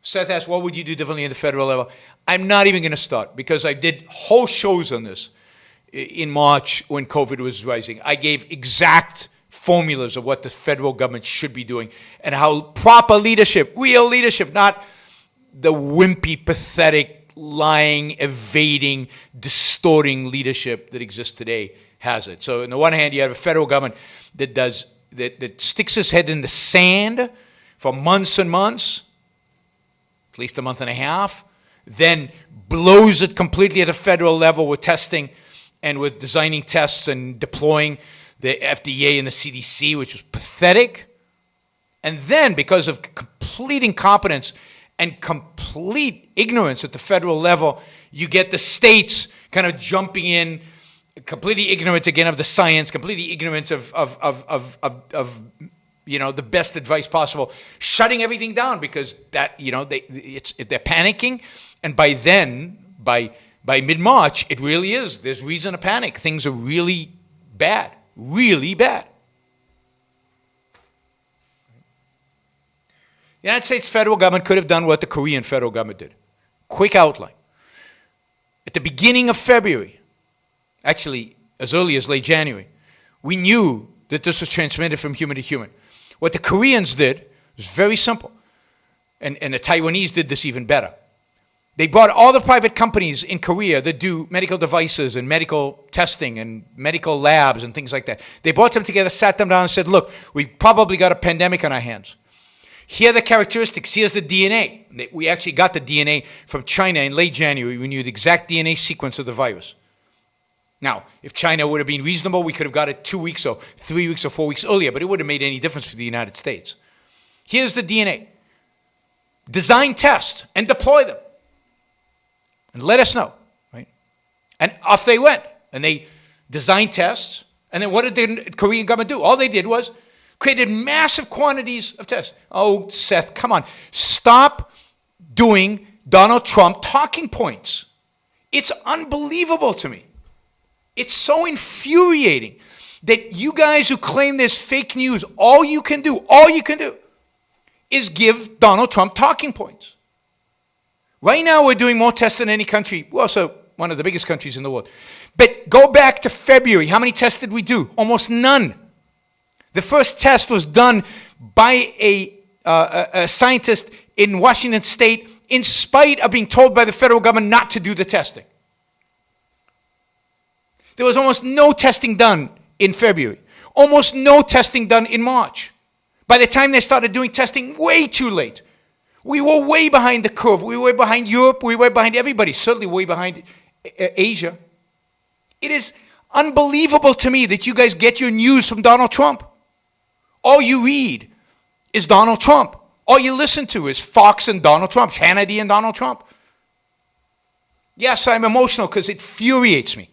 Seth asked, what would you do differently at the federal level? I'm not even going to start because I did whole shows on this in March when COVID was rising. I gave exact formulas of what the federal government should be doing and how proper leadership, real leadership, not the wimpy, pathetic, lying, evading, distorting leadership that exists today has it. So on the one hand, you have a federal government that sticks its head in the sand for months and months, at least a month and a half, then blows it completely at a federal level with testing and with designing tests and deploying the FDA and the CDC, which was pathetic. And then, because of complete incompetence and complete ignorance at the federal level, you get the states kind of jumping in, completely ignorant again of the science, completely ignorant of you know, the best advice possible, shutting everything down because that, you know, they're panicking. And by then, by mid-March, it really is. There's reason to panic. Things are really bad, really bad. The United States federal government could have done what the Korean federal government did. Quick outline. At the beginning of February, actually as early as late January, we knew that this was transmitted from human to human. What the Koreans did was very simple, and the Taiwanese did this even better. They brought all the private companies in Korea that do medical devices and medical testing and medical labs and things like that. They brought them together, sat them down and said, look, we've probably got a pandemic on our hands. Here are the characteristics. Here's the DNA. We actually got the DNA from China in late January. We knew the exact DNA sequence of the virus. Now, if China would have been reasonable, we could have got it 2 weeks or 3 weeks or 4 weeks earlier, but it wouldn't have made any difference for the United States. Here's the DNA. Design tests and deploy them. And let us know, right? And off they went. And they designed tests. And then what did the Korean government do? All they did was created massive quantities of tests. Oh, Seth, come on. Stop doing Donald Trump talking points. It's unbelievable to me. It's so infuriating that you guys who claim there's fake news, all you can do is give Donald Trump talking points. Right now we're doing more tests than any country, we're also one of the biggest countries in the world. But go back to February. How many tests did we do? Almost none. The first test was done by a scientist in Washington State in spite of being told by the federal government not to do the testing. There was almost no testing done in February. Almost no testing done in March. By the time they started doing testing, way too late. We were way behind the curve. We were behind Europe. We were behind everybody. Certainly way behind Asia. It is unbelievable to me that you guys get your news from Donald Trump. All you read is Donald Trump. All you listen to is Fox and Donald Trump, Hannity and Donald Trump. Yes, I'm emotional because it infuriates me.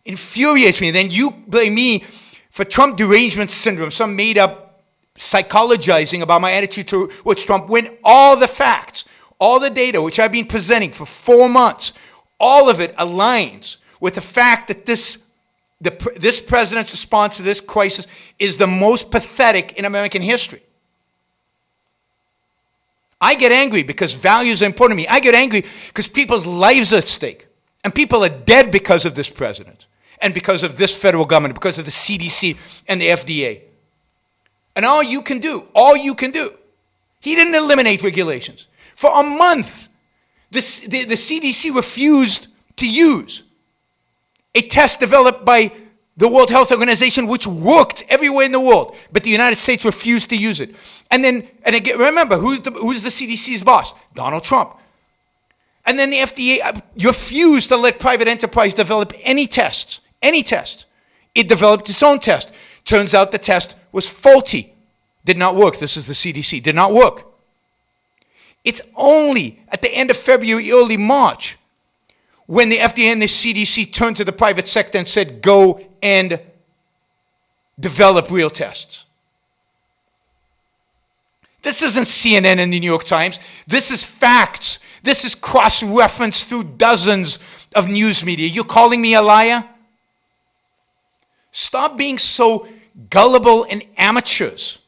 Infuriates me. And then you blame me for Trump derangement syndrome, some made-up psychologizing about my attitude towards Trump, when all the facts, all the data, which I've been presenting for 4 months, all of it aligns with the fact that this president's response to this crisis is the most pathetic in American history. I get angry because values are important to me. I get angry because people's lives are at stake. And people are dead because of this president. And because of this federal government, because of the CDC and the FDA. And all you can do, he didn't eliminate regulations. For a month, the CDC refused to use a test developed by the World Health Organization, which worked everywhere in the world, but the United States refused to use it. And again, remember, who's the CDC's boss? Donald Trump. And then the FDA refused to let private enterprise develop any tests. Any test. It developed its own test. Turns out the test was faulty. Did not work. This is the CDC. Did not work. It's only at the end of February, early March, when the FDA and the CDC turned to the private sector and said, go and develop real tests. This isn't CNN and the New York Times. This is facts. This is cross-referenced through dozens of news media. You're calling me a liar? Stop being so gullible and amateurs.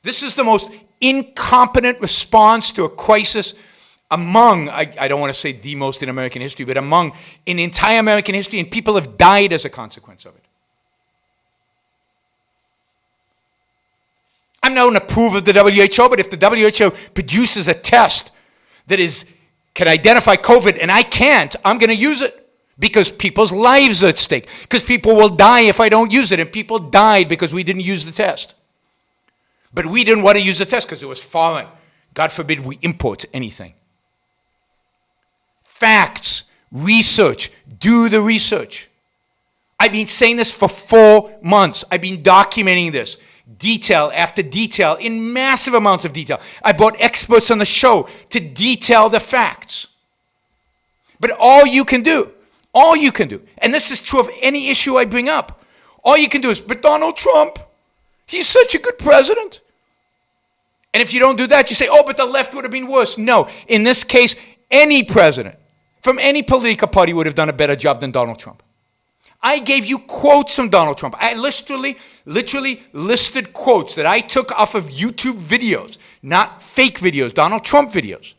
This is the most incompetent response to a crisis among, I don't want to say the most in American history, but in entire American history, and people have died as a consequence of it. I'm not going to approve of the WHO, but if the WHO produces a test that can identify COVID and I can't, I'm going to use it. Because people's lives are at stake. Because people will die if I don't use it. And people died because we didn't use the test. But we didn't want to use the test because it was foreign. God forbid we import anything. Facts, research, do the research. I've been saying this for 4 months. I've been documenting this. Detail after detail, in massive amounts of detail. I brought experts on the show to detail the facts. But all you can do, and this is true of any issue I bring up, all you can do is, but Donald Trump, he's such a good president. And if you don't do that, you say, oh, but the left would have been worse. No, in this case, any president from any political party would have done a better job than Donald Trump. I gave you quotes from Donald Trump. I literally listed quotes that I took off of YouTube videos, not fake videos, Donald Trump videos,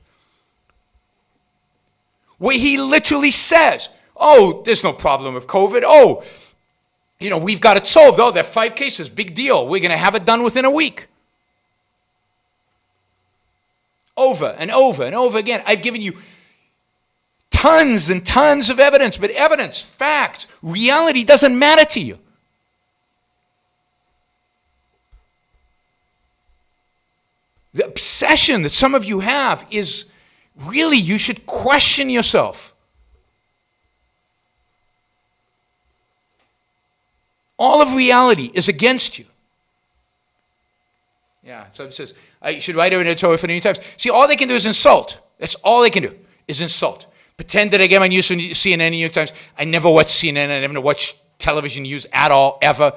where he literally says, oh, there's no problem with COVID. Oh, we've got it solved. Oh, there are 5 cases. Big deal. We're going to have it done within a week. Over and over and over again. I've given you tons and tons of evidence, but evidence, facts, reality doesn't matter to you. The obsession that some of you have is really, you should question yourself. All of reality is against you. Yeah, so it says, I should write an editorial for the New York Times. See, all they can do is insult. That's all they can do, is insult. Pretend that I get my news from CNN and New York Times. I never watch CNN. I never watch television news at all, ever.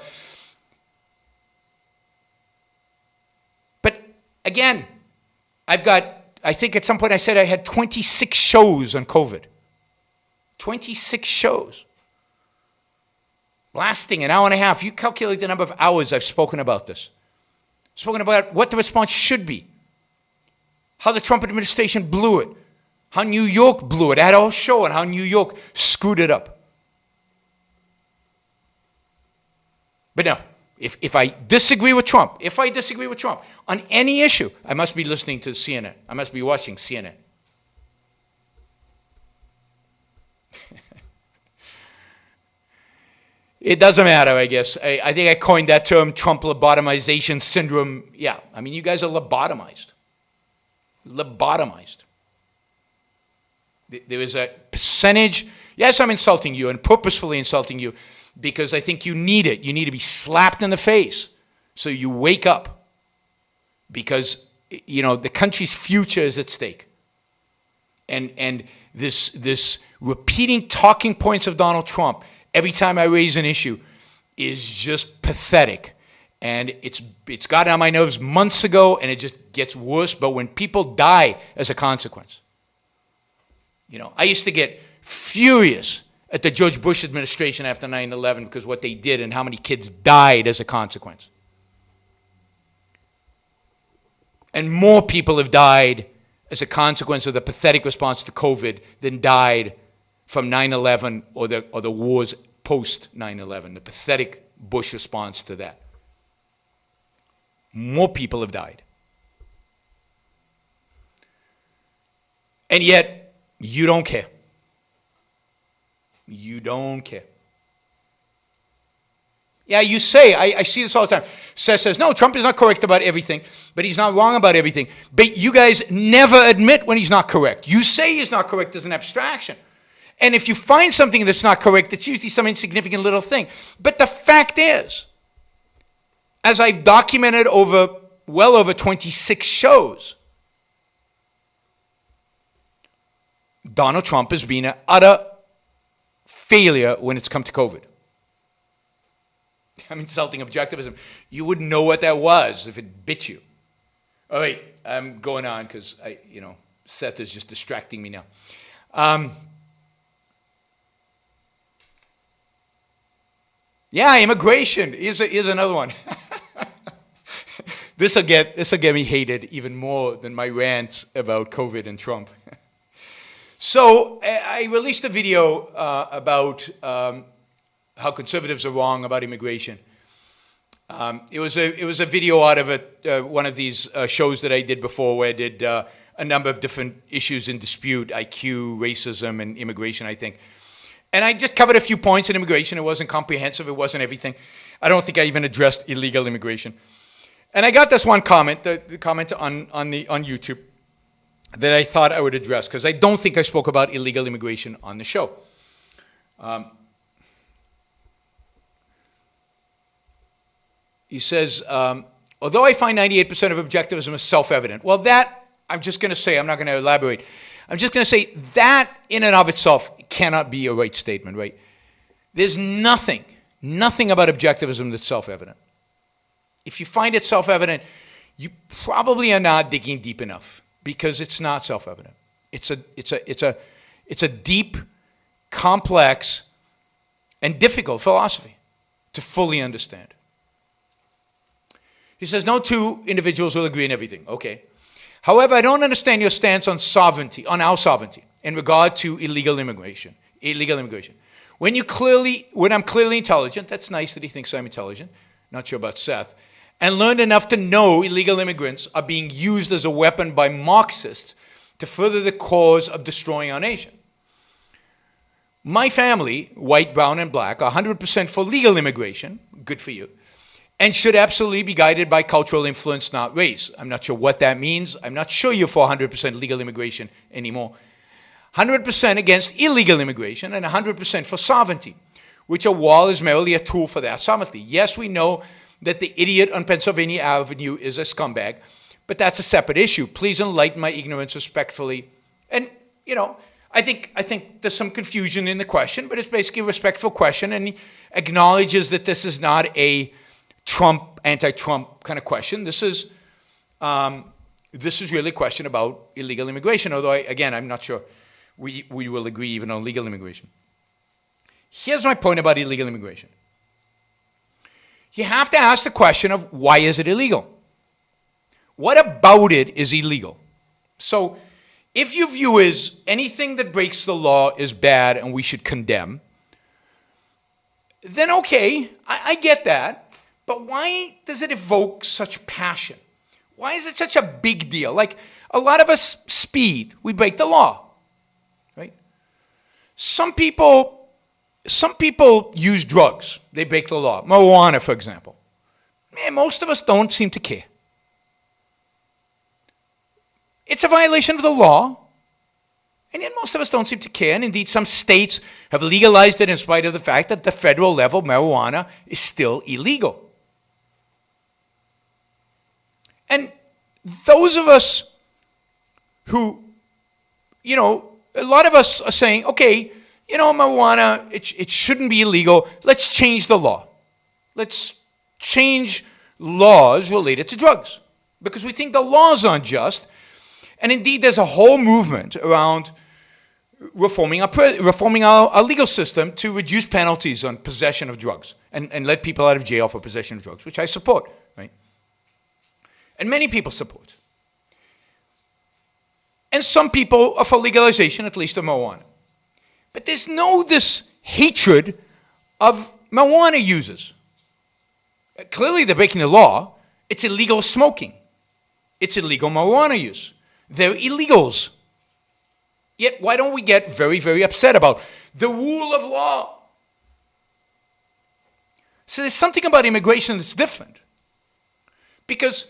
But again, I think at some point I said I had 26 shows on COVID. 26 shows. Lasting an hour and a half. You calculate the number of hours I've spoken about this. Spoken about what the response should be. How the Trump administration blew it. how New York blew it. I had a whole show on how New York screwed it up. But no, if I disagree with Trump, on any issue, I must be listening to CNN. I must be watching CNN. It doesn't matter, I guess. I think I coined that term, Trump lobotomization syndrome. Yeah, I mean, you guys are lobotomized. Lobotomized. There is a percentage. Yes, I'm insulting you and purposefully insulting you because I think you need it. You need to be slapped in the face so you wake up because, you know, the country's future is at stake. And this repeating talking points of Donald Trump every time I raise an issue is just pathetic. And it's gotten on my nerves months ago, and it just gets worse. But when people die as a consequence, you know, I used to get furious at the George Bush administration after 9/11 because what they did and how many kids died as a consequence. And more people have died as a consequence of the pathetic response to COVID than died from 9/11 or the wars post 9/11, the pathetic Bush response to that. More people have died. And yet, you don't care. You don't care. Yeah, you say, I see this all the time. Seth says, no, Trump is not correct about everything, but he's not wrong about everything. But you guys never admit when he's not correct. You say he's not correct as an abstraction. And if you find something that's not correct, it's usually some insignificant little thing. But the fact is, as I've documented well over 26 shows, Donald Trump has been an utter failure when it's come to COVID. I'm insulting objectivism. You wouldn't know what that was if it bit you. All right, I'm going on because Seth is just distracting me now. Yeah, immigration. Here's another one. This'll get me hated even more than my rants about COVID and Trump. So I released a video about how conservatives are wrong about immigration. It was a video out of one of these shows that I did before, where I did a number of different issues in dispute: IQ, racism, and immigration, I think. And I just covered a few points in immigration. It wasn't comprehensive. It wasn't everything. I don't think I even addressed illegal immigration. And I got this one comment, the comment on YouTube, that I thought I would address, because I don't think I spoke about illegal immigration on the show. He says, although I find 98% of objectivism is self-evident. Well, that, I'm just going to say, I'm not going to elaborate. I'm just going to say that in and of itself cannot be a right statement, right? There's nothing about objectivism that's self-evident. If you find it self-evident, you probably are not digging deep enough, because it's not self-evident. It's a deep, complex, and difficult philosophy to fully understand. He says, no two individuals will agree on everything. Okay. However, I don't understand your stance on sovereignty, on our sovereignty, in regard to illegal immigration. When I'm clearly intelligent, that's nice that he thinks I'm intelligent, not sure about Seth, and learned enough to know illegal immigrants are being used as a weapon by Marxists to further the cause of destroying our nation. My family, white, brown, and black, are 100% for legal immigration, good for you, and should absolutely be guided by cultural influence, not race. I'm not sure what that means. I'm not sure you're for 100% legal immigration anymore. 100% against illegal immigration and 100% for sovereignty, which a wall is merely a tool for that sovereignty. Yes, we know that the idiot on Pennsylvania Avenue is a scumbag, but that's a separate issue. Please enlighten my ignorance respectfully. And, I think there's some confusion in the question, but it's basically a respectful question, and he acknowledges that this is not a anti-Trump kind of question. This is really a question about illegal immigration, although, I'm not sure we will agree even on legal immigration. Here's my point about illegal immigration. You have to ask the question of, why is it illegal? What about it is illegal? So if your view is anything that breaks the law is bad and we should condemn, then okay, I get that. But why does it evoke such passion? Why is it such a big deal? Like, a lot of us speed, we break the law, right? Some people use drugs, they break the law. Marijuana, for example. Man, most of us don't seem to care. It's a violation of the law, and yet most of us don't seem to care. And indeed, some states have legalized it in spite of the fact that at the federal level, marijuana is still illegal. And those of us who, a lot of us are saying, okay, marijuana, it shouldn't be illegal. Let's change the law. Let's change laws related to drugs because we think the laws aren't just. And indeed, there's a whole movement around reforming our legal system to reduce penalties on possession of drugs and let people out of jail for possession of drugs, which I support, right? And many people support. And some people are for legalization, at least of marijuana. But there's this hatred of marijuana users. Clearly, they're breaking the law. It's illegal smoking. It's illegal marijuana use. They're illegals. Yet, why don't we get very, very upset about the rule of law? So there's something about immigration that's different. Because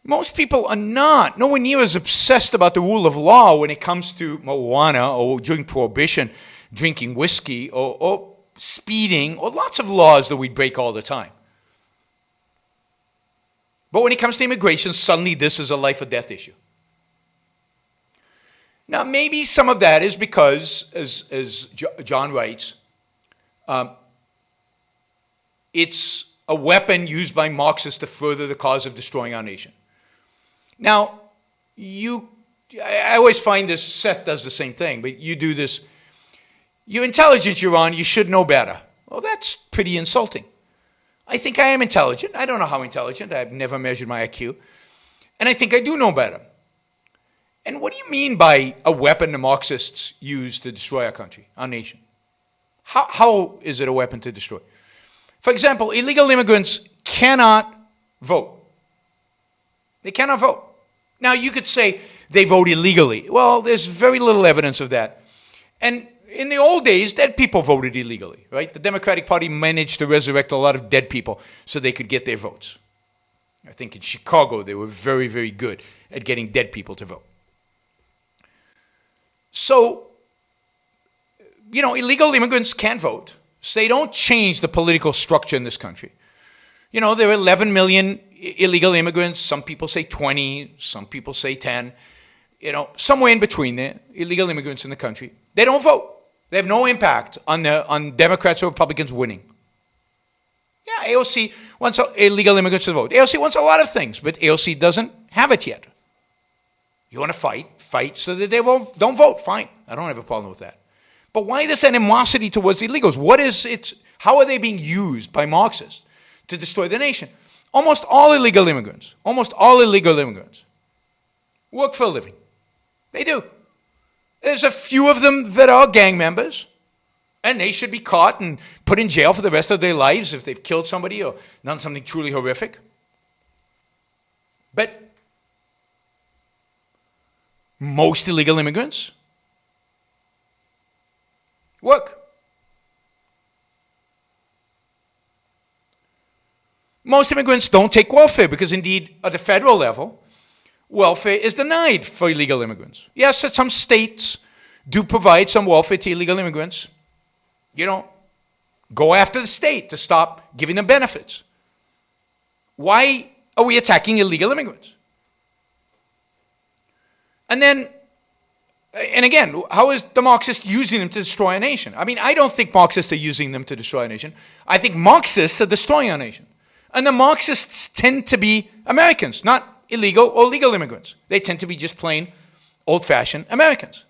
most people are nowhere near as obsessed about the rule of law when it comes to marijuana or during Prohibition, drinking whiskey or speeding or lots of laws that we break all the time. But when it comes to immigration, suddenly this is a life or death issue. Now, maybe some of that is because, as John writes, it's a weapon used by Marxists to further the cause of destroying our nation. Now, I always find this, Seth does the same thing, but you do this. You're intelligent, Yaron, you should know better. Well, that's pretty insulting. I think I am intelligent. I don't know how intelligent. I've never measured my IQ. And I think I do know better. And what do you mean by a weapon the Marxists use to destroy our country, our nation? How is it a weapon to destroy? For example, illegal immigrants cannot vote. They cannot vote. Now, you could say they vote illegally. Well, there's very little evidence of that. And in the old days, dead people voted illegally, right? The Democratic Party managed to resurrect a lot of dead people so they could get their votes. I think in Chicago, they were very, very good at getting dead people to vote. So, illegal immigrants can't vote. So they don't change the political structure in this country. There are 11 million illegal immigrants. Some people say 20. Some people say 10. Somewhere in between there, illegal immigrants in the country. They don't vote. They have no impact on Democrats or Republicans winning. Yeah, AOC wants illegal immigrants to vote. AOC wants a lot of things, but AOC doesn't have it yet. You want to fight so that they don't vote. Fine. I don't have a problem with that. But why this animosity towards the illegals? How are they being used by Marxists to destroy the nation? Almost all illegal immigrants work for a living. They do. There's a few of them that are gang members, and they should be caught and put in jail for the rest of their lives if they've killed somebody or done something truly horrific. But most illegal immigrants work. Most immigrants don't take welfare because, indeed, at the federal level, welfare is denied for illegal immigrants. Yes, some states do provide some welfare to illegal immigrants. Go after the state to stop giving them benefits. Why are we attacking illegal immigrants? And again, how is the Marxists using them to destroy a nation? I mean, I don't think Marxists are using them to destroy a nation. I think Marxists are destroying our nation. And the Marxists tend to be Americans, not illegal or legal immigrants. They tend to be just plain old-fashioned Americans.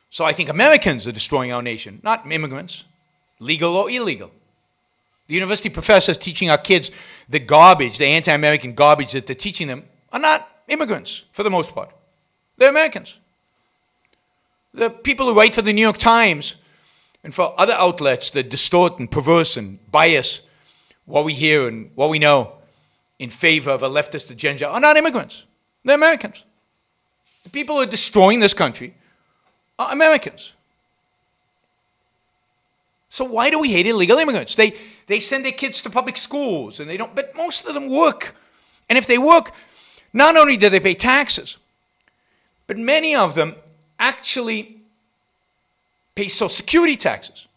So I think Americans are destroying our nation, not immigrants, legal or illegal. The university professors teaching our kids the anti-American garbage that they're teaching them are not immigrants, for the most part. They're Americans. The people who write for the New York Times and for other outlets that distort and perverse and bias what we hear and what we know in favor of a leftist agenda are not immigrants. They're Americans. The people who are destroying this country are Americans. So why do we hate illegal immigrants? They send their kids to public schools and they don't, but most of them work. And if they work, not only do they pay taxes, but many of them actually pay Social Security taxes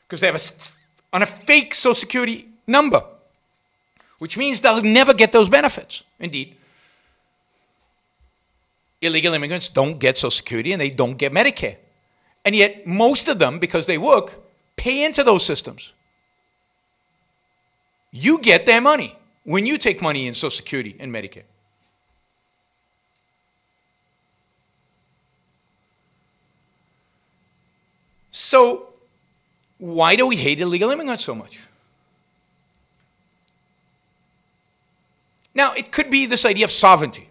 because they have on a fake Social Security number, which means they'll never get those benefits. Indeed, illegal immigrants don't get Social Security and they don't get Medicare. And yet most of them, because they work, pay into those systems. You get their money when you take money in Social Security and Medicare. So why do we hate illegal immigrants so much? Now, it could be this idea of sovereignty.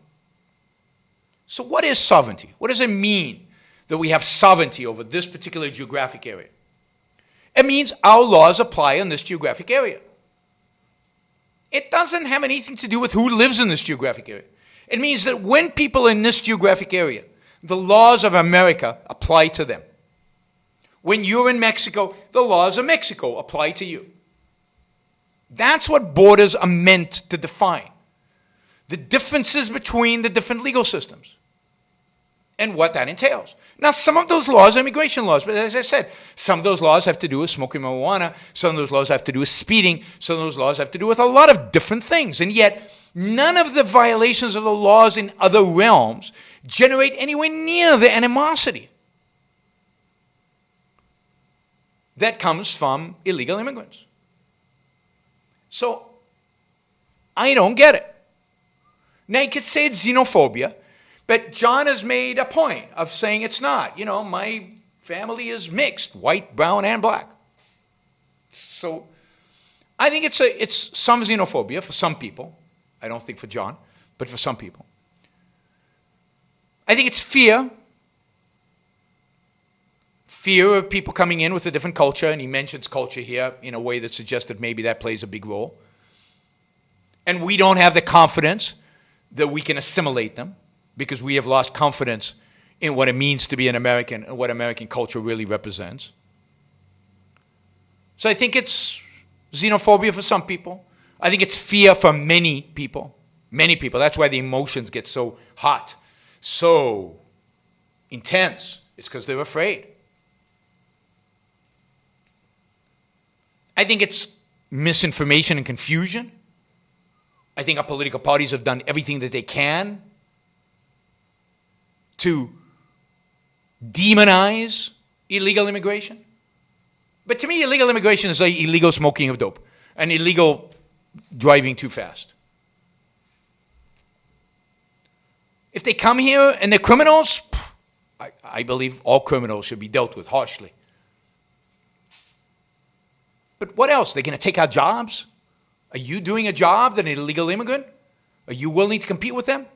So what is sovereignty? What does it mean that we have sovereignty over this particular geographic area? It means our laws apply in this geographic area. It doesn't have anything to do with who lives in this geographic area. It means that when people in this geographic area, the laws of America apply to them. When you're in Mexico, the laws of Mexico apply to you. That's what borders are meant to define. The differences between the different legal systems and what that entails. Now, some of those laws are immigration laws, but as I said, some of those laws have to do with smoking marijuana, some of those laws have to do with speeding, some of those laws have to do with a lot of different things, and yet none of the violations of the laws in other realms generate anywhere near the animosity that comes from illegal immigrants. So, I don't get it. Now, you could say it's xenophobia, but John has made a point of saying it's not. You know, my family is mixed, white, brown, and black. So, I think it's some xenophobia for some people. I don't think for John, but for some people. I think it's fear. Fear of people coming in with a different culture, and he mentions culture here in a way that suggests that maybe that plays a big role. And we don't have the confidence that we can assimilate them because we have lost confidence in what it means to be an American and what American culture really represents. So I think it's xenophobia for some people. I think it's fear for many people. Many people. That's why the emotions get so hot, so intense. It's because they're afraid. I think it's misinformation and confusion. I think our political parties have done everything that they can to demonize illegal immigration. But to me, illegal immigration is like illegal smoking of dope and illegal driving too fast. If they come here and they're criminals, I believe all criminals should be dealt with harshly. But what else? They're going to take our jobs? Are you doing a job that an illegal immigrant? Are you willing to compete with them?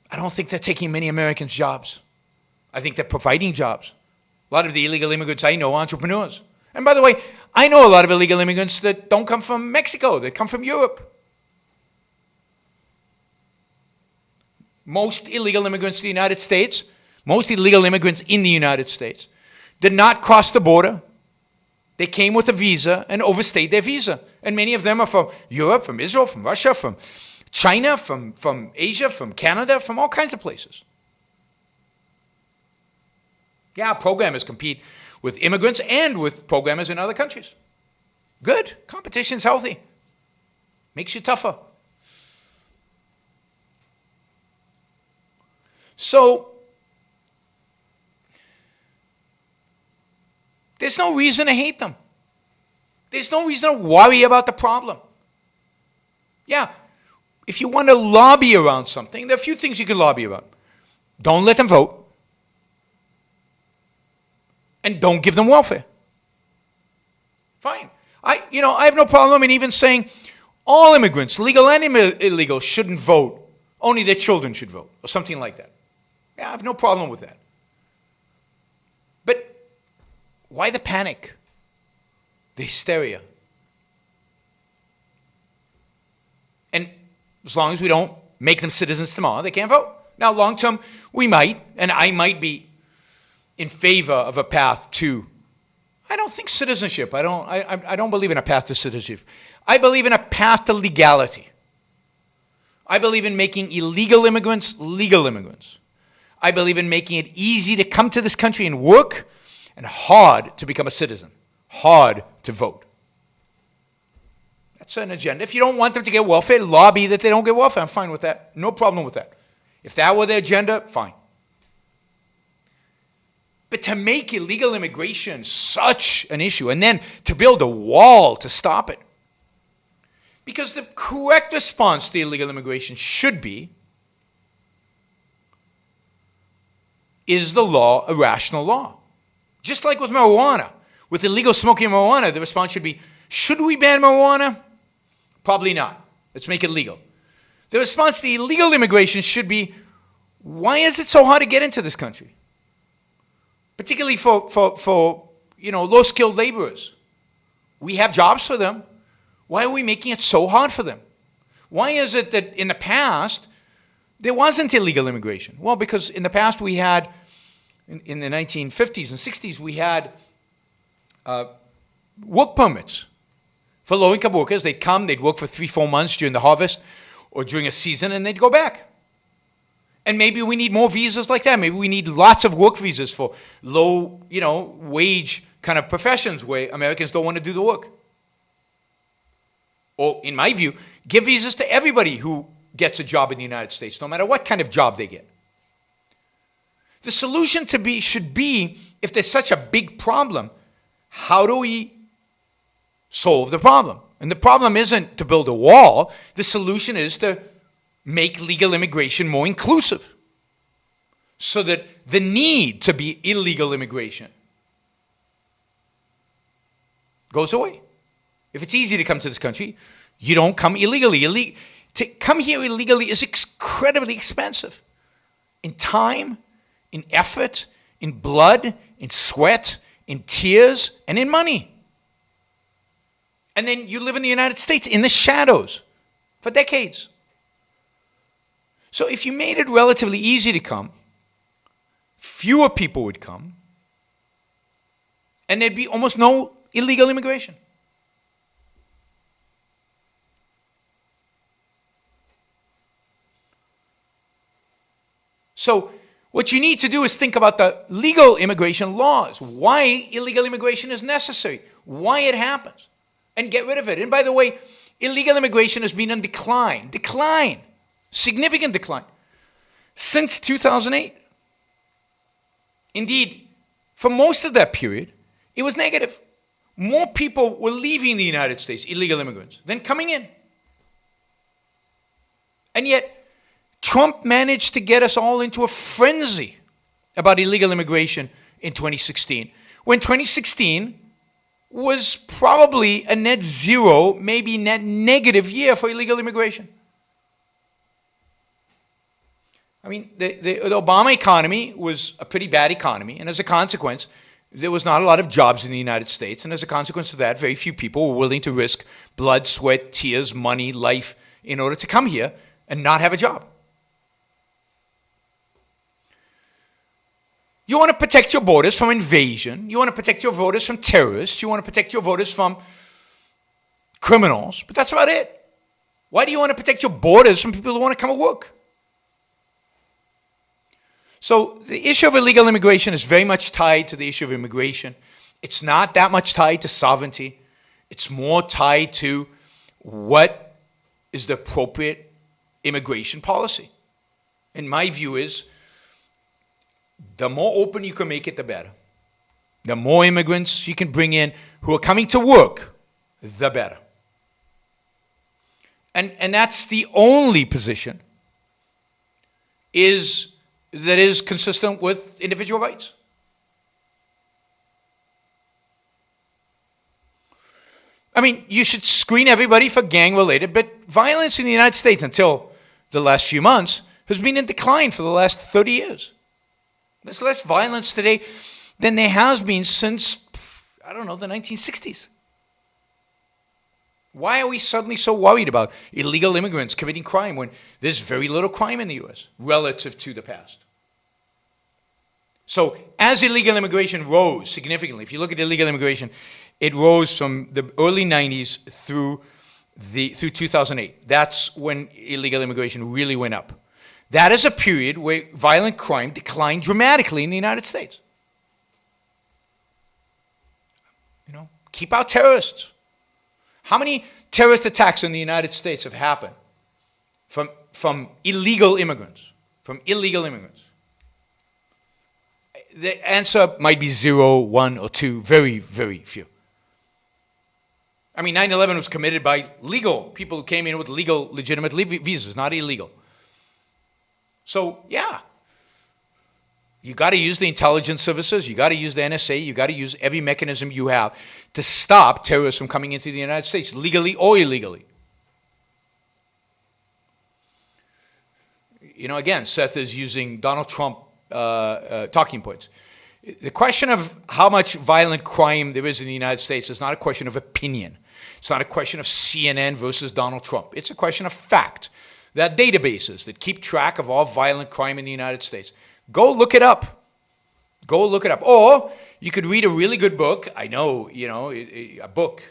I don't think they're taking many Americans' jobs. I think they're providing jobs. A lot of the illegal immigrants I know are entrepreneurs. And by the way, I know a lot of illegal immigrants that don't come from Mexico, that come from Europe. Most illegal immigrants in the United States, did not cross the border. They came with a visa and overstayed their visa. And many of them are from Europe, from Israel, from Russia, from China, from Asia, from Canada, from all kinds of places. Yeah, programmers compete with immigrants and with programmers in other countries. Good. Competition's healthy. Makes you tougher. So, there's no reason to hate them. There's no reason to worry about the problem. Yeah, if you want to lobby around something, there are a few things you can lobby about. Don't let them vote. And don't give them welfare. Fine. I have no problem in even saying all immigrants, legal and illegal, shouldn't vote. Only their children should vote, or something like that. Yeah, I have no problem with that. But why the panic? The hysteria? And as long as we don't make them citizens tomorrow, they can't vote. Now, long term, we might, and I might be in favor of a path to, I don't think citizenship. I don't believe in a path to citizenship. I believe in a path to legality. I believe in making illegal immigrants legal immigrants. I believe in making it easy to come to this country and work, and hard to become a citizen, hard to vote. That's an agenda. If you don't want them to get welfare, lobby that they don't get welfare. I'm fine with that. No problem with that. If that were their agenda, fine. But to make illegal immigration such an issue, and then to build a wall to stop it, because the correct response to illegal immigration should be, is the law a rational law? Just like with marijuana. With illegal smoking of marijuana, the response should be, should we ban marijuana? Probably not. Let's make it legal. The response to illegal immigration should be, why is it so hard to get into this country? Particularly for low-skilled laborers. We have jobs for them. Why are we making it so hard for them? Why is it that in the past, there wasn't illegal immigration? Well, because in the past we had, in the 1950s and 60s, we had work permits for low-income workers. They'd come, they'd work for 3-4 months during the harvest or during a season, and they'd go back. And maybe we need more visas like that. Maybe we need lots of work visas for low, wage kind of professions where Americans don't want to do the work. Or, in my view, give visas to everybody who gets a job in the United States, no matter what kind of job they get. The solution should be, if there's such a big problem, how do we solve the problem? And the problem isn't to build a wall. The solution is to make legal immigration more inclusive so that the need to be illegal immigration goes away. If it's easy to come to this country, you don't come illegally. To come here illegally is incredibly expensive in time, in effort, in blood, in sweat, in tears, and in money. And then you live in the United States in the shadows for decades. So if you made it relatively easy to come, fewer people would come, and there'd be almost no illegal immigration. So what you need to do is think about the legal immigration laws, why illegal immigration is necessary, why it happens, and get rid of it. And by the way, illegal immigration has been in decline, significant decline, since 2008. Indeed, for most of that period, it was negative. More people were leaving the United States, illegal immigrants, than coming in. And yet, Trump managed to get us all into a frenzy about illegal immigration in 2016, when 2016 was probably a net zero, maybe net negative year for illegal immigration. I mean, the Obama economy was a pretty bad economy, and as a consequence, there was not a lot of jobs in the United States, and as a consequence of that, very few people were willing to risk blood, sweat, tears, money, life in order to come here and not have a job. You want to protect your borders from invasion. You want to protect your borders from terrorists. You want to protect your borders from criminals. But that's about it. Why do you want to protect your borders from people who want to come and work? So the issue of illegal immigration is very much tied to the issue of immigration. It's not that much tied to sovereignty. It's more tied to what is the appropriate immigration policy. And my view is, the more open you can make it, the better. The more immigrants you can bring in who are coming to work, the better. And that's the only position that is consistent with individual rights. I mean, you should screen everybody for gang-related, but violence in the United States until the last few months has been in decline for the last 30 years. There's less violence today than there has been since, I don't know, the 1960s. Why are we suddenly so worried about illegal immigrants committing crime when there's very little crime in the U.S. relative to the past? So as illegal immigration rose significantly, if you look at illegal immigration, it rose from the early 90s through 2008. That's when illegal immigration really went up. That is a period where violent crime declined dramatically in the United States. You know, keep out terrorists. How many terrorist attacks in the United States have happened from illegal immigrants? From illegal immigrants? The answer might be 0, 1, or 2. Very, very few. I mean, 9/11 was committed by legal people who came in with legal, legitimate visas, not illegal. So, yeah. You got to use the intelligence services. You got to use the NSA. You got to use every mechanism you have to stop terrorists from coming into the United States, legally or illegally. You know, again, Seth is using Donald Trump talking points. The question of how much violent crime there is in the United States is not a question of opinion. It's not a question of CNN versus Donald Trump. It's a question of fact. There are databases that keep track of all violent crime in the United States. Go look it up. Go look it up. Or you could read a really good book. I know, you know, a book.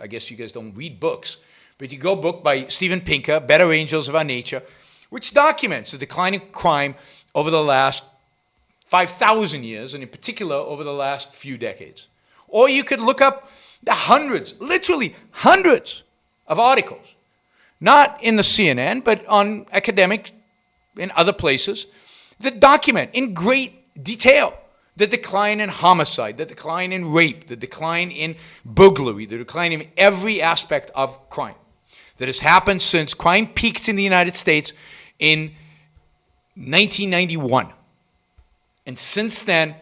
I guess you guys don't read books. But you go a book by Steven Pinker, Better Angels of Our Nature, which documents the decline in crime over the last 5,000 years, and in particular over the last few decades. Or you could look up the hundreds, literally hundreds of articles, not in the CNN, but on academic in other places, that document in great detail the decline in homicide, the decline in rape, the decline in burglary, the decline in every aspect of crime that has happened since crime peaked in the United States in 1991. And since then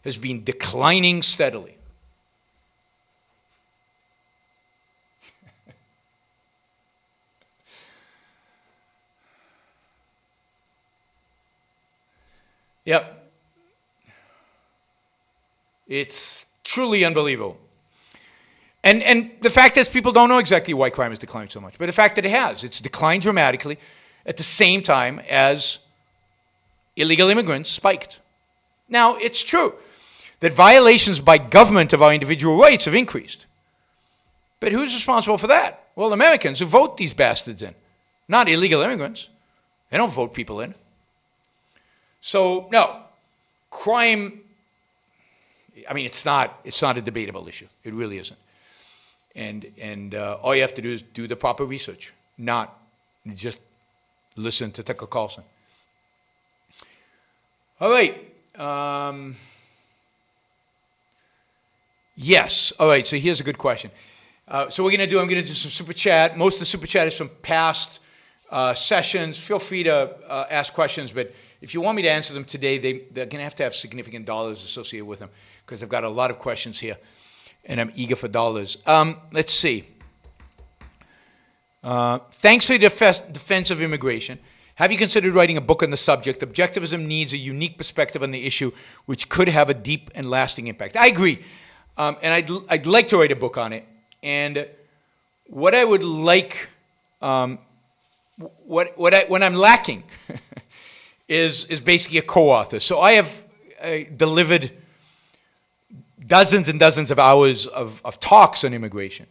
has been declining steadily. Yep. It's truly unbelievable. And the fact is people don't know exactly why crime has declined so much. But the fact that it has, it's declined dramatically at the same time as illegal immigrants spiked. Now, it's true that violations by government of our individual rights have increased. But who's responsible for that? Well, Americans who vote these bastards in, not illegal immigrants. They don't vote people in. So, no, crime, I mean, it's not a debatable issue. It really isn't. And all you have to do is do the proper research, not just listen to Tucker Carlson. All right. Yes. All right. So here's a good question. So I'm going to do some super chat. Most of the super chat is from past sessions. Feel free to ask questions, but if you want me to answer them today, they're going to have significant dollars associated with them because I've got a lot of questions here, and I'm eager for dollars. Let's see. Thanks for the defense of immigration. Have you considered writing a book on the subject? Objectivism needs a unique perspective on the issue, which could have a deep and lasting impact. I agree, and I'd like to write a book on it. And what I would like, what I'm lacking, is basically a co-author. So I have delivered dozens and dozens of hours of talks on immigration,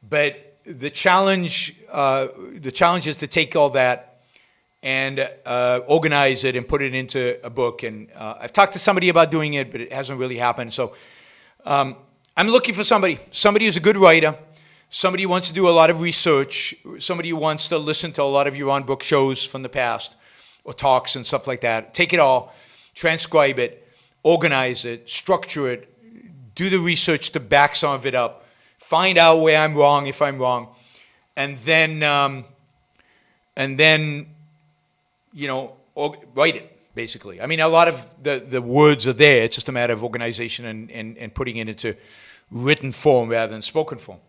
but the challenge is to take all that and organize it and put it into a book. And I've talked to somebody about doing it, but it hasn't really happened. So I'm looking for somebody who's a good writer, somebody who wants to do a lot of research, somebody who wants to listen to a lot of Yaron Brook shows from the past or talks and stuff like that. Take it all, transcribe it, organize it, structure it, do the research to back some of it up, find out where I'm wrong if I'm wrong, and then write it, basically. I mean, a lot of the words are there. It's just a matter of organization and putting it into written form rather than spoken form.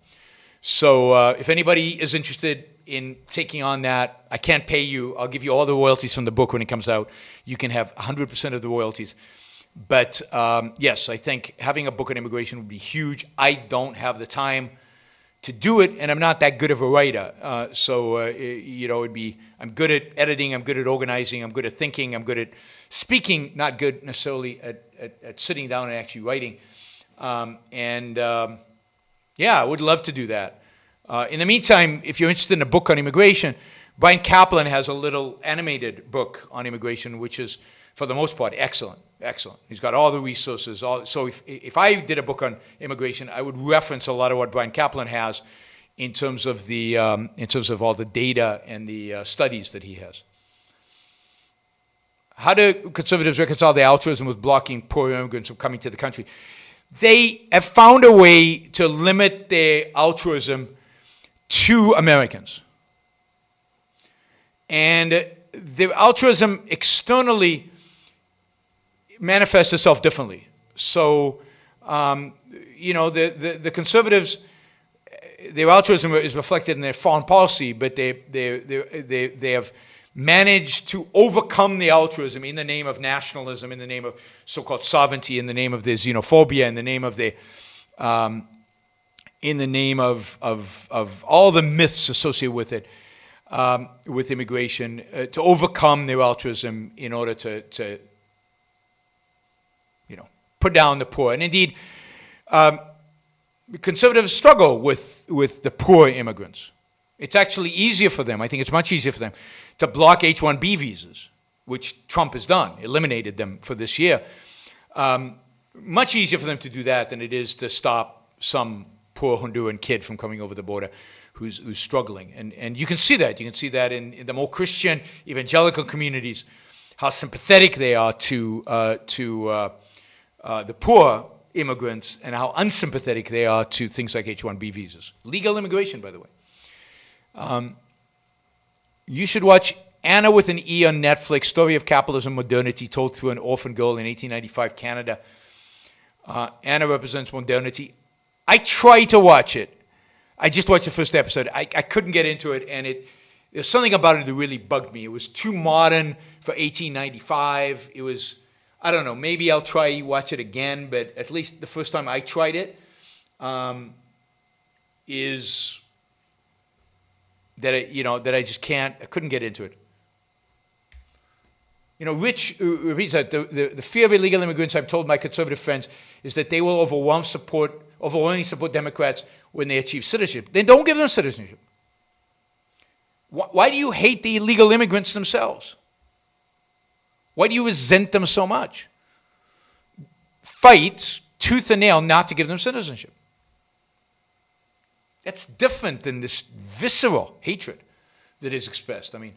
So if anybody is interested in taking on that, I can't pay you. I'll give you all the royalties from the book when it comes out. You can have 100% of the royalties. But yes, I think having a book on immigration would be huge. I don't have the time to do it, and I'm not that good of a writer. I'm good at editing, I'm good at organizing, I'm good at thinking, I'm good at speaking, not good necessarily at sitting down and actually writing. Yeah, I would love to do that. In the meantime, if you're interested in a book on immigration, Brian Kaplan has a little animated book on immigration, which is, for the most part, excellent. Excellent. He's got all the resources. So if I did a book on immigration, I would reference a lot of what Brian Kaplan has in terms of all the data and the studies that he has. How do conservatives reconcile their altruism with blocking poor immigrants from coming to the country? They have found a way to limit their altruism to Americans. And their altruism externally manifests itself differently. So, the conservatives, their altruism is reflected in their foreign policy, but they have managed to overcome the altruism in the name of nationalism, in the name of so-called sovereignty, in the name of their xenophobia, in the name of all the myths associated with it, with immigration, to overcome their altruism in order to put down the poor. And indeed, conservatives struggle with the poor immigrants. It's actually easier for them, I think it's much easier for them, to block H-1B visas, which Trump has done, eliminated them for this year. Much easier for them to do that than it is to stop some poor Honduran kid from coming over the border who's struggling. And you can see that. You can see that in the more Christian evangelical communities, how sympathetic they are to the poor immigrants and how unsympathetic they are to things like H-1B visas. Legal immigration, by the way. You should watch Anna with an E on Netflix, Story of Capitalism Modernity, told through an orphan girl in 1895 Canada. Anna represents modernity. I tried to watch it. I just watched the first episode. I couldn't get into it, and there's something about it that really bugged me. It was too modern for 1895. It was, I don't know, maybe I'll try watch it again, but at least the first time I tried it is that I just I couldn't get into it. Rich repeats that the fear of illegal immigrants, I've told my conservative friends, is that they will overwhelmingly support Democrats when they achieve citizenship. Then don't give them citizenship. Why do you hate the illegal immigrants themselves? Why do you resent them so much? Fight tooth and nail not to give them citizenship. That's different than this visceral hatred that is expressed. I mean,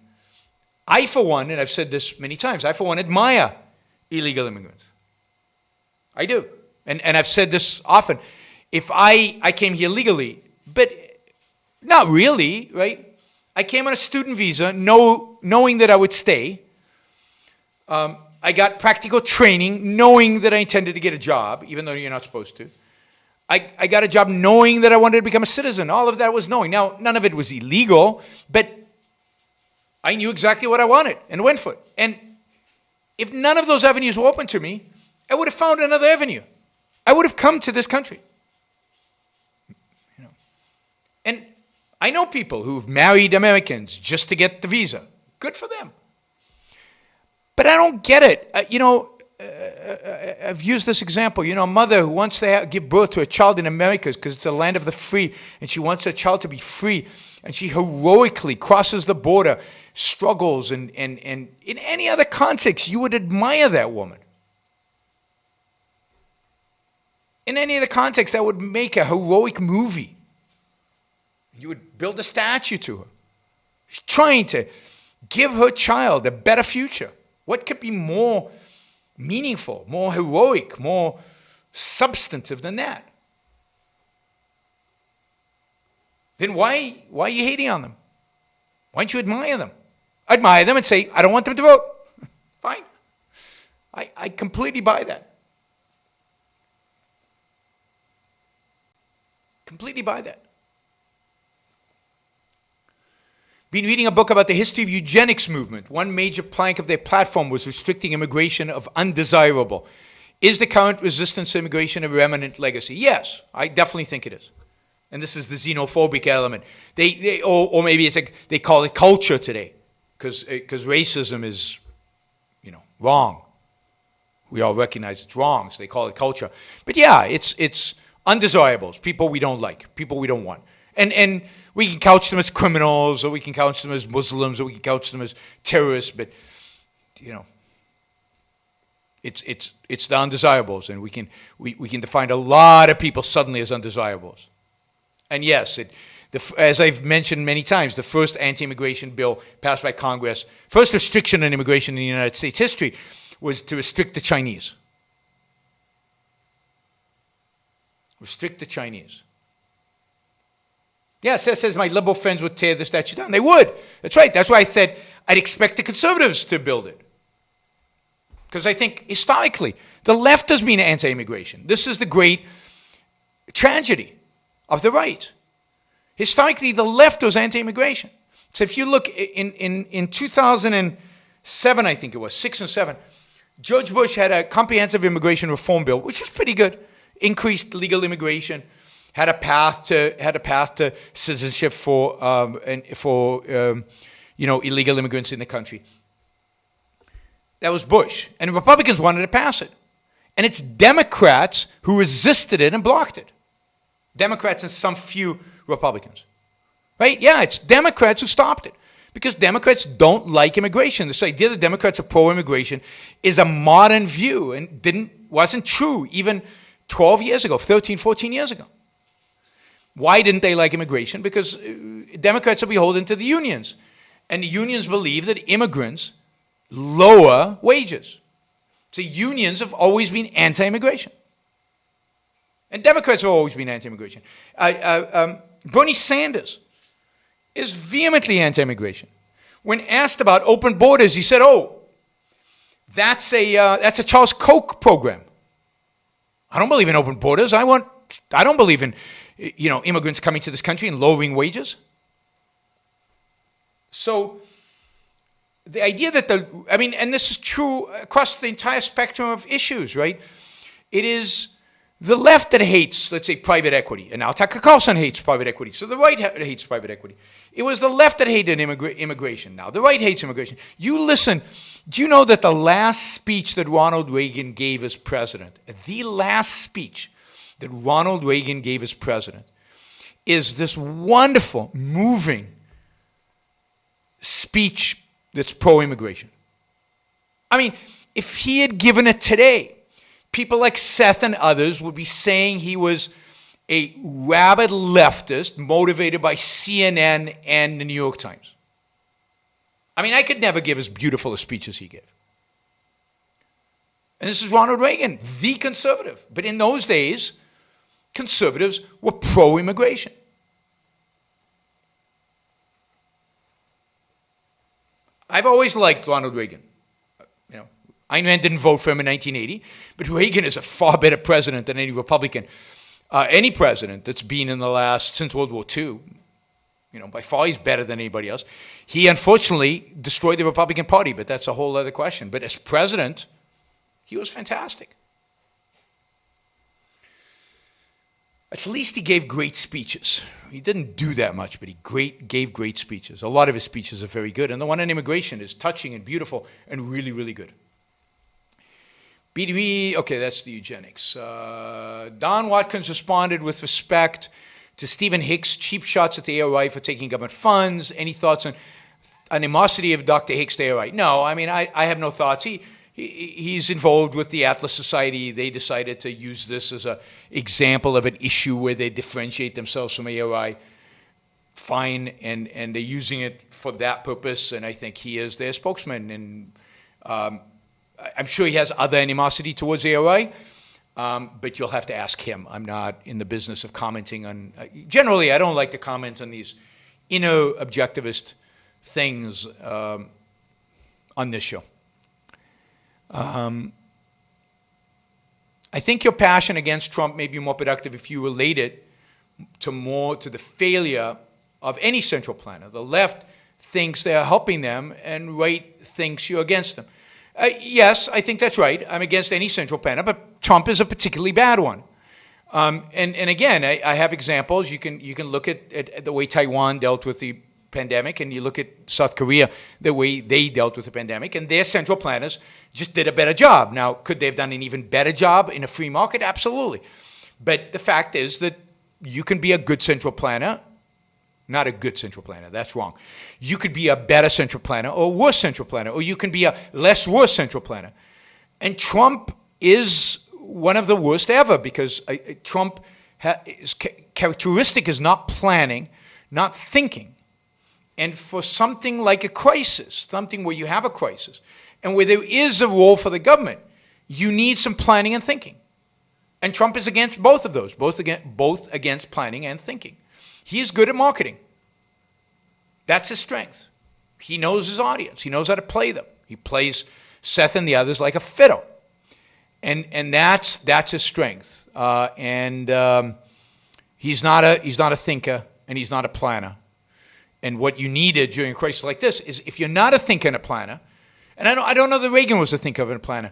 I, for one, and I've said this many times, I, for one, admire illegal immigrants. I do. And I've said this often. If I came here legally, but not really, right? I came on a student visa knowing that I would stay. I got practical training knowing that I intended to get a job, even though you're not supposed to. I got a job knowing that I wanted to become a citizen. All of that was knowing. Now, none of it was illegal, but I knew exactly what I wanted and went for it. And if none of those avenues were open to me, I would have found another avenue. I would have come to this country. And I know people who've married Americans just to get the visa. Good for them. But I don't get it. I've used this example. A mother who wants to give birth to a child in America because it's a land of the free, and she wants her child to be free, and she heroically crosses the border, struggles, and in any other context, you would admire that woman. In any other context, that would make a heroic movie. You would build a statue to her. She's trying to give her child a better future. What could be more meaningful, more heroic, more substantive than that? Then why are you hating on them? Why don't you admire them? Admire them and say, I don't want them to vote. Fine. I completely buy that. Completely buy that. Been reading a book about the history of eugenics movement. One major plank of their platform was restricting immigration of undesirable. Is the current resistance to immigration a remnant legacy? Yes, I definitely think it is. And this is the xenophobic element. Or maybe it's like they call it culture today, because racism is, wrong. We all recognize it's wrong, so they call it culture. But yeah, it's undesirables, people we don't like, people we don't want. And we can couch them as criminals, or we can couch them as Muslims, or we can couch them as terrorists, but, it's the undesirables, and we can define a lot of people suddenly as undesirables. And yes, as I've mentioned many times, the first anti-immigration bill passed by Congress, first restriction on immigration in the United States history, was to restrict the Chinese. Restrict the Chinese. Yes, it says my liberal friends would tear the statute down. They would. That's right. That's why I said I'd expect the conservatives to build it. Because I think historically, the left has been anti-immigration. This is the great tragedy of the right. Historically, the left was anti-immigration. So if you look in 2007, I think it was, 6 and 7, George Bush had a comprehensive immigration reform bill, which was pretty good. Increased legal immigration, had a path to citizenship for illegal immigrants in the country. That was Bush, and the Republicans wanted to pass it, and it's Democrats who resisted it and blocked it. Democrats and some few Republicans, right? Yeah, it's Democrats who stopped it. Because Democrats don't like immigration. This idea that Democrats are pro-immigration is a modern view and wasn't true even 12 years ago, 13, 14 years ago. Why didn't they like immigration? Because Democrats are beholden to the unions. And the unions believe that immigrants lower wages. So unions have always been anti-immigration. And Democrats have always been anti-immigration. Bernie Sanders is vehemently anti-immigration. When asked about open borders, he said, that's a Charles Koch program. I don't believe in open borders. I don't believe in, immigrants coming to this country and lowering wages. So the idea that and this is true across the entire spectrum of issues, right? It is the left that hates, let's say, private equity. And now Tucker Carlson hates private equity. So the right hates private equity. It was the left that hated immigration. Now the right hates immigration. You listen. Do you know that the last speech that Ronald Reagan gave as president, is this wonderful, moving speech that's pro-immigration? I mean, if he had given it today, people like Seth and others would be saying he was a rabid leftist motivated by CNN and the New York Times. I mean, I could never give as beautiful a speech as he gave. And this is Ronald Reagan, the conservative. But in those days, conservatives were pro-immigration. I've always liked Ronald Reagan. Ayn Rand didn't vote for him in 1980, but Reagan is a far better president than any Republican. Any president that's been since World War II, by far he's better than anybody else. He unfortunately destroyed the Republican Party, but that's a whole other question. But as president, he was fantastic. At least he gave great speeches. He didn't do that much, but he gave great speeches. A lot of his speeches are very good, and the one on immigration is touching and beautiful and really, really good. Okay, that's the eugenics. Don Watkins responded with respect to Stephen Hicks' cheap shots at the ARI for taking government funds. Any thoughts on animosity of Dr. Hicks to ARI? No, I have no thoughts. He's involved with the Atlas Society. They decided to use this as an example of an issue where they differentiate themselves from ARI. Fine, and they're using it for that purpose, and I think he is their spokesman. And I'm sure he has other animosity towards ARI, but you'll have to ask him. I'm not in the business of commenting on... generally, I don't like to comment on these inner objectivist things on this show. I think your passion against Trump may be more productive if you relate it to the failure of any central planner. The left thinks they are helping them, and right thinks you're against them. Yes, I think that's right. I'm against any central planner, but Trump is a particularly bad one. And again, I have examples. You can look at the way Taiwan dealt with the pandemic, and you look at South Korea, the way they dealt with the pandemic, and their central planners just did a better job. Now, could they have done an even better job in a free market? Absolutely. But the fact is that you can be a good central planner, not a good central planner, that's wrong. You could be a better central planner or a worse central planner, or you can be a less worse central planner. And Trump is one of the worst ever, because Trump his characteristic is not planning, not thinking. And for something like a crisis, something where you have a crisis, and where there is a role for the government, you need some planning and thinking. And Trump is against both of those, both against planning and thinking. He is good at marketing. That's his strength. He knows his audience. He knows how to play them. He plays Seth and the others like a fiddle. And that's his strength. He's not a thinker, and he's not a planner. And what you needed during a crisis like this is, if you're not a thinker and a planner, and I don't know that Reagan was a thinker and a planner,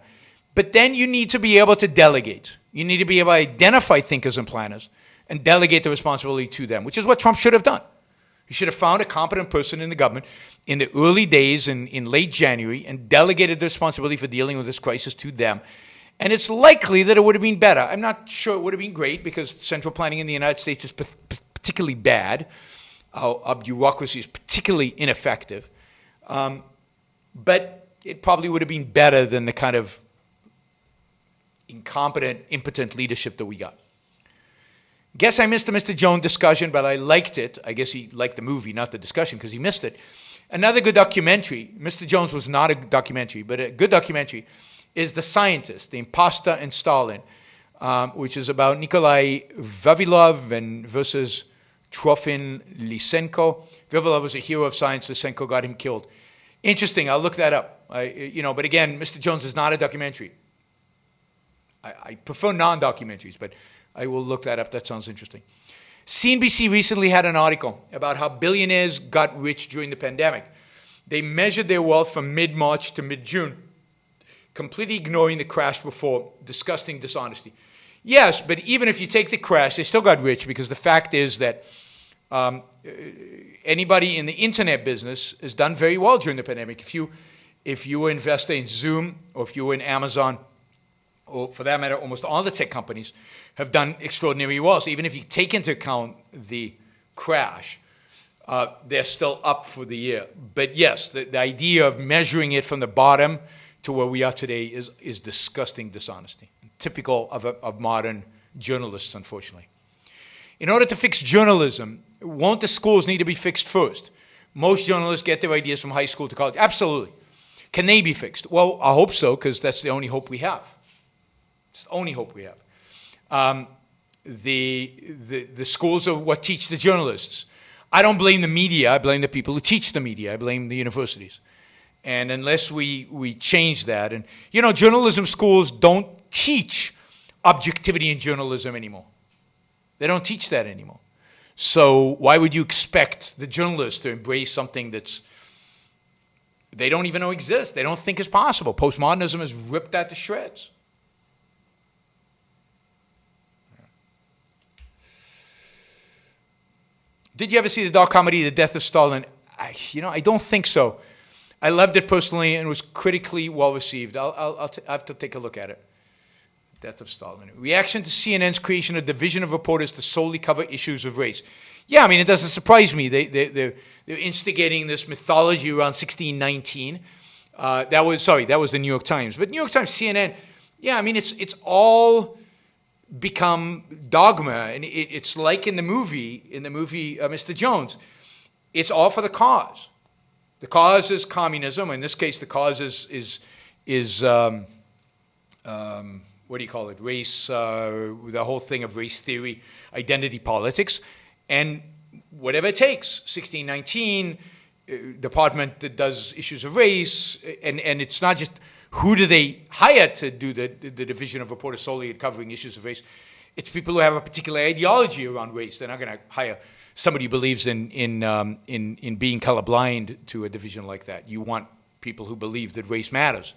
but then you need to be able to delegate. You need to be able to identify thinkers and planners and delegate the responsibility to them, which is what Trump should have done. He should have found a competent person in the government in the early days in late January and delegated the responsibility for dealing with this crisis to them. And it's likely that it would have been better. I'm not sure it would have been great, because central planning in the United States is particularly bad. Our bureaucracy is particularly ineffective. But it probably would have been better than the kind of incompetent, impotent leadership that we got. Guess I missed the Mr. Jones discussion, but I liked it. I guess he liked the movie, not the discussion, because he missed it. Another good documentary, Mr. Jones was not a documentary, but a good documentary, is The Scientist, The Imposter and Stalin, which is about Nikolai Vavilov versus Trofim Lysenko. Vavilov was a hero of science. Lysenko got him killed. Interesting. I'll look that up. But again, Mr. Jones is not a documentary. I prefer non-documentaries, but I will look that up. That sounds interesting. CNBC recently had an article about how billionaires got rich during the pandemic. They measured their wealth from mid-March to mid-June, completely ignoring the crash before, disgusting dishonesty. Yes, but even if you take the crash, they still got rich, because the fact is that anybody in the internet business has done very well during the pandemic. If you were an investor in Zoom, or if you were in Amazon, or for that matter, almost all the tech companies have done extraordinarily well. So even if you take into account the crash, they're still up for the year. But yes, the idea of measuring it from the bottom to where we are today is disgusting dishonesty, typical of modern journalists, unfortunately. In order to fix journalism, won't the schools need to be fixed first? Most journalists get their ideas from high school to college. Absolutely. Can they be fixed? Well, I hope so, because that's the only hope we have. It's the only hope we have. The schools are what teach the journalists. I don't blame the media. I blame the people who teach the media. I blame the universities. And unless we change that, and journalism schools don't teach objectivity in journalism anymore. They don't teach that anymore. So why would you expect the journalists to embrace something they don't even know exists? They don't think is possible. Postmodernism is ripped that to shreds. Did you ever see the dark comedy, The Death of Stalin? I don't think so. I loved it personally and was critically well received. I'll have to take a look at it. Death of Stalin. Reaction to CNN's creation of division of reporters to solely cover issues of race. Yeah, it doesn't surprise me. They're instigating this mythology around 1619. That was the New York Times. But New York Times, CNN, yeah, it's all become dogma, and it's like in the movie Mr. Jones. It's all for the cause. The cause is communism. In this case, the cause is what do you call it? Race, the whole thing of race theory, identity politics, and whatever it takes. 1619, department that does issues of race, and it's not just who do they hire to do the division of reporters solely covering issues of race. It's people who have a particular ideology around race. They're not going to hire somebody who believes in being colorblind to a division like that. You want people who believe that race matters.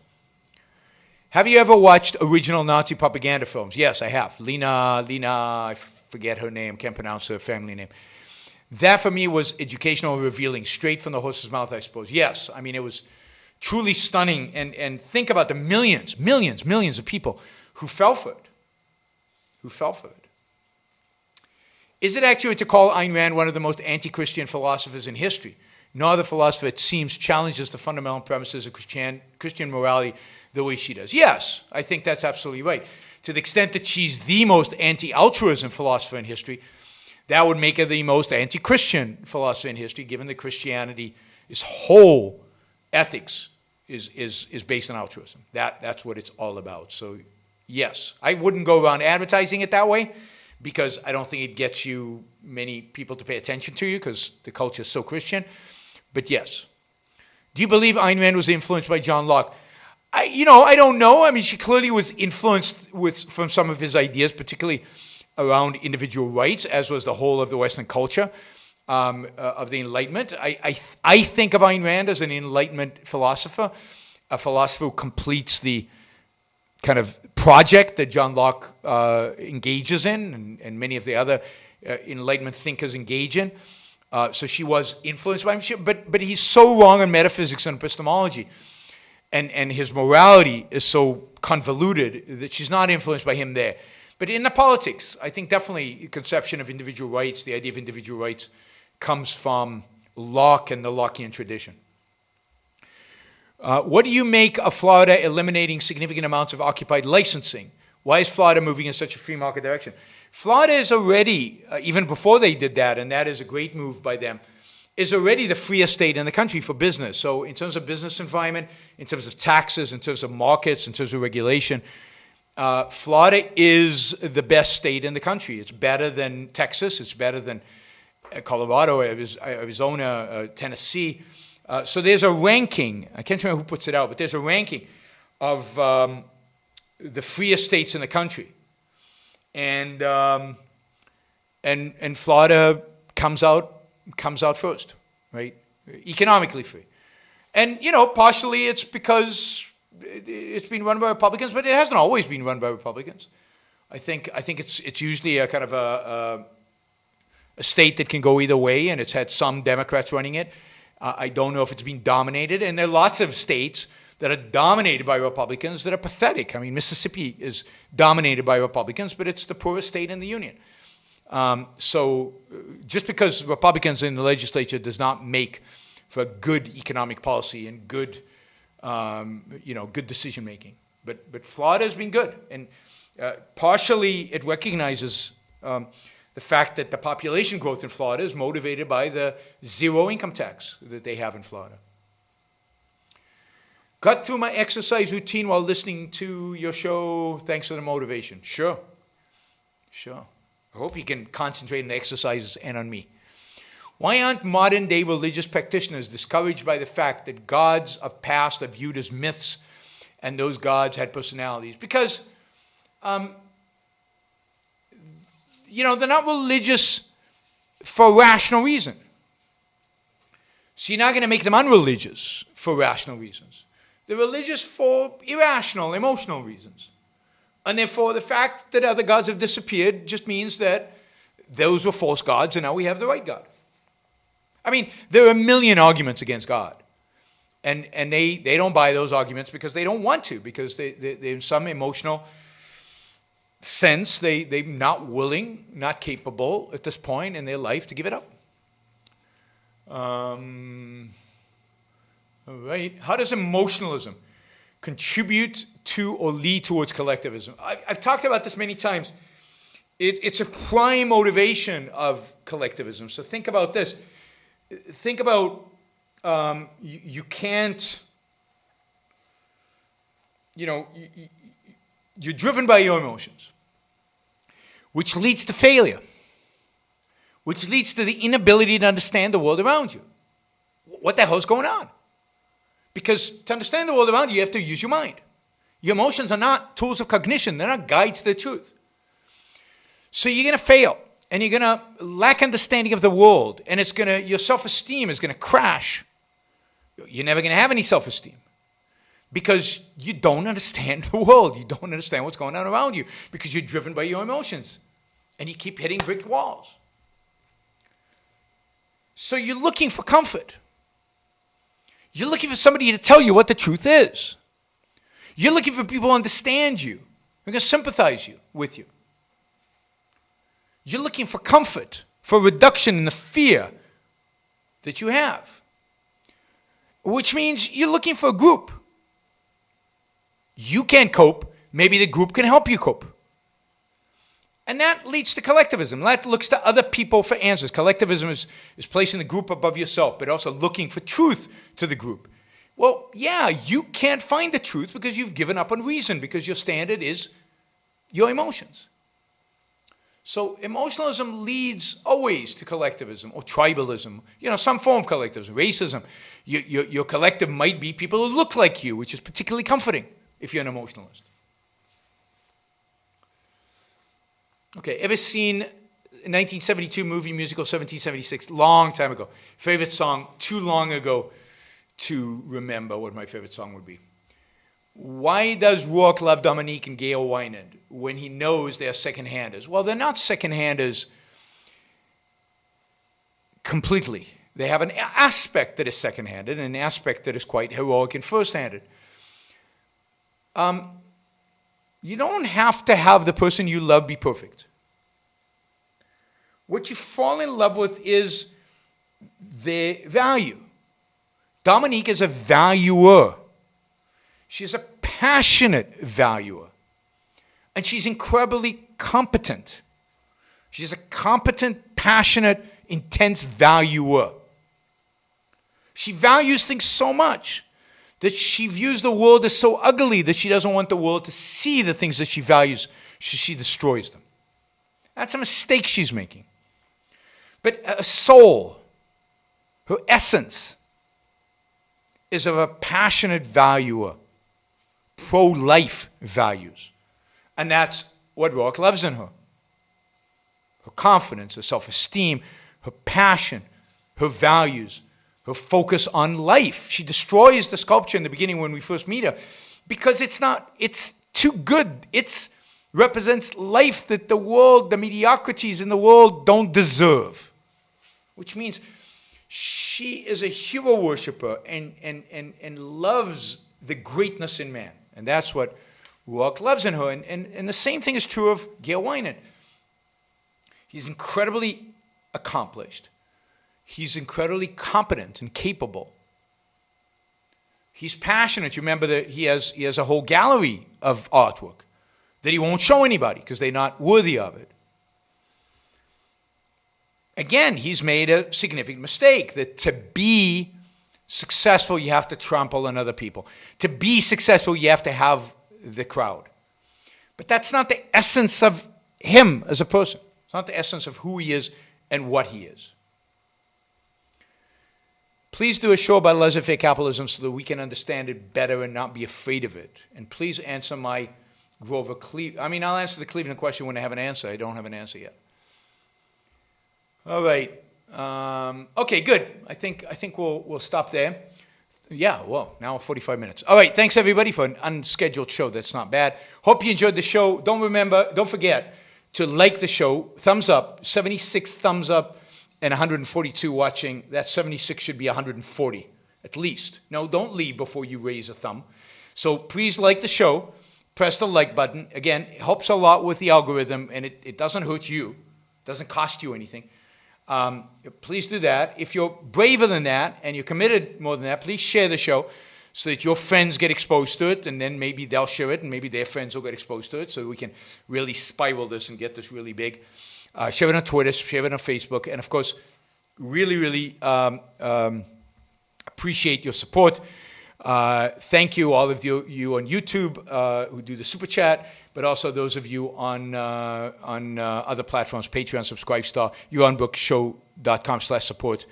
Have you ever watched original Nazi propaganda films? Yes, I have. Lena, I forget her name, can't pronounce her family name. That for me was educational and revealing, straight from the horse's mouth, I suppose. Yes, I mean, it was truly stunning. And think about the millions of people who fell for it. Is it accurate to call Ayn Rand one of the most anti-Christian philosophers in history? No other philosopher, it seems, challenges the fundamental premises of Christian morality the way she does. Yes, I think that's absolutely right. To the extent that she's the most anti-altruism philosopher in history, that would make her the most anti-Christian philosopher in history, given that Christianity's whole ethics is based on altruism. That's what it's all about. So yes, I wouldn't go around advertising it that way, because I don't think it gets you many people to pay attention to you, because the culture is so Christian. But yes. Do you believe Ayn Rand was influenced by John Locke? I don't know. I mean, she clearly was influenced from some of his ideas, particularly around individual rights, as was the whole of the Western culture of the Enlightenment. I think of Ayn Rand as an Enlightenment philosopher, a philosopher who completes the kind of project that John Locke engages in, and many of the other Enlightenment thinkers engage in. So she was influenced by him, but he's so wrong on metaphysics and epistemology, and his morality is so convoluted that she's not influenced by him there. But in the politics, I think definitely the conception of individual rights, the idea of individual rights, comes from Locke and the Lockean tradition. What do you make of Florida eliminating significant amounts of occupied licensing? Why is Florida moving in such a free market direction? Florida is already, even before they did that, and that is a great move by them, is already the freest state in the country for business. So in terms of business environment, in terms of taxes, in terms of markets, in terms of regulation, Florida is the best state in the country. It's better than Texas. It's better than Colorado, Arizona, Tennessee. So there's a ranking. I can't remember who puts it out, but there's a ranking of the freest states in the country, and Florida comes out first, right? Economically free, and partially it's because it's been run by Republicans, but it hasn't always been run by Republicans. I think it's usually a kind of a state that can go either way, and it's had some Democrats running it. I don't know if it's been dominated, and there are lots of states that are dominated by Republicans that are pathetic. I mean, Mississippi is dominated by Republicans, but it's the poorest state in the union. So just because Republicans in the legislature does not make for good economic policy and good good decision making. But Florida has been good, and partially it recognizes the fact that the population growth in Florida is motivated by the zero income tax that they have in Florida. Got through my exercise routine while listening to your show. Thanks for the motivation. Sure. I hope you can concentrate on the exercises and on me. Why aren't modern day religious practitioners discouraged by the fact that gods of past are viewed as myths and those gods had personalities? Because, they're not religious for rational reason. So you're not going to make them unreligious for rational reasons. They're religious for irrational, emotional reasons. And therefore, the fact that other gods have disappeared just means that those were false gods and now we have the right God. I mean, there are a million arguments against God. And they don't buy those arguments because they don't want to, because they in some emotional sense, they're not willing, not capable at this point in their life to give it up. All right. How does emotionalism contribute to or lead towards collectivism? I've talked about this many times. It's a prime motivation of collectivism. So think about this. Think about you can't, you're driven by your emotions, which leads to failure, which leads to the inability to understand the world around you. What the hell's going on? Because to understand the world around you, you have to use your mind. Your emotions are not tools of cognition. They're not guides to the truth. So you're going to fail, and you're going to lack understanding of the world, and your self-esteem is going to crash. You're never going to have any self-esteem because you don't understand the world. You don't understand what's going on around you because you're driven by your emotions, and you keep hitting brick walls. So you're looking for comfort. You're looking for somebody to tell you what the truth is. You're looking for people who understand you, who can sympathize with you. You're looking for comfort, for reduction in the fear that you have, which means you're looking for a group. You can't cope. Maybe the group can help you cope. And that leads to collectivism. That looks to other people for answers. Collectivism is placing the group above yourself, but also looking for truth to the group. Well, yeah, you can't find the truth because you've given up on reason, because your standard is your emotions. So emotionalism leads always to collectivism or tribalism, some form of collectivism, racism. Your collective might be people who look like you, which is particularly comforting if you're an emotionalist. Okay, ever seen a 1972 movie musical, 1776, long time ago? Favorite song, too long ago to remember what my favorite song would be. Why does Rourke love Dominique and Gail Wynand when he knows they're second-handers? Well, they're not second-handers completely. They have an aspect that is second-handed and an aspect that is quite heroic and first-handed. You don't have to have the person you love be perfect. What you fall in love with is the value. Dominique is a valuer. She's a passionate valuer. And she's incredibly competent. She's a competent, passionate, intense valuer. She values things so much that she views the world as so ugly that she doesn't want the world to see the things that she values, so she destroys them. That's a mistake she's making. But a soul, her essence, is of a passionate valuer, pro-life values. And that's what Rourke loves in her. Her confidence, her self-esteem, her passion, her values, her focus on life. She destroys the sculpture in the beginning when we first meet her because it's too good. It represents life that the world, the mediocrities in the world don't deserve. Which means she is a hero worshiper and loves the greatness in man. And that's what Rourke loves in her. And the same thing is true of Gail Wynand. He's incredibly accomplished. He's incredibly competent and capable. He's passionate. You remember that he has a whole gallery of artwork that he won't show anybody because they're not worthy of it. Again, he's made a significant mistake that to be successful, you have to trample on other people. To be successful, you have to have the crowd. But that's not the essence of him as a person. It's not the essence of who he is and what he is. Please do a show about laissez-faire capitalism so that we can understand it better and not be afraid of it. And please answer my Grover Cleveland. I'll answer the Cleveland question when I have an answer. I don't have an answer yet. All right. Okay, good. I think we'll stop there. Yeah, well, now 45 minutes. All right, thanks everybody for an unscheduled show. That's not bad. Hope you enjoyed the show. Don't forget to like the show. Thumbs up. 76 thumbs up and 142 watching. That 76 should be 140 at least. No, don't leave before you raise a thumb. So please like the show. Press the like button. Again, it helps a lot with the algorithm, and it doesn't hurt you. It doesn't cost you anything. Please do that. If you're braver than that and you're committed more than that, please share the show so that your friends get exposed to it, and then maybe they'll share it, and maybe their friends will get exposed to it, so we can really spiral this and get this really big. Share it on Twitter, share it on Facebook, and of course, really, really appreciate your support. Thank you, all of you on YouTube who do the super chat, but also those of you on other platforms, Patreon, Subscribestar, yaronbrookshow.com/support.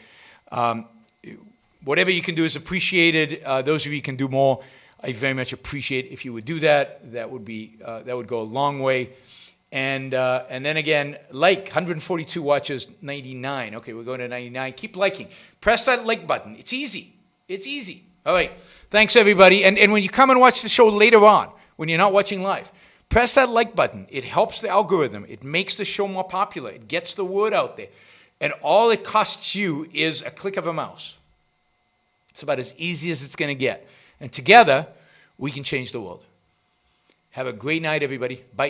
Whatever you can do is appreciated. Those of you who can do more, I very much appreciate if you would do that. That would go a long way. And then again, like 142 watches, 99. Okay, we're going to 99. Keep liking. Press that like button. It's easy. It's easy. All right. Thanks, everybody. And when you come and watch the show later on, when you're not watching live, press that like button. It helps the algorithm. It makes the show more popular. It gets the word out there. And all it costs you is a click of a mouse. It's about as easy as it's going to get. And together, we can change the world. Have a great night, everybody. Bye.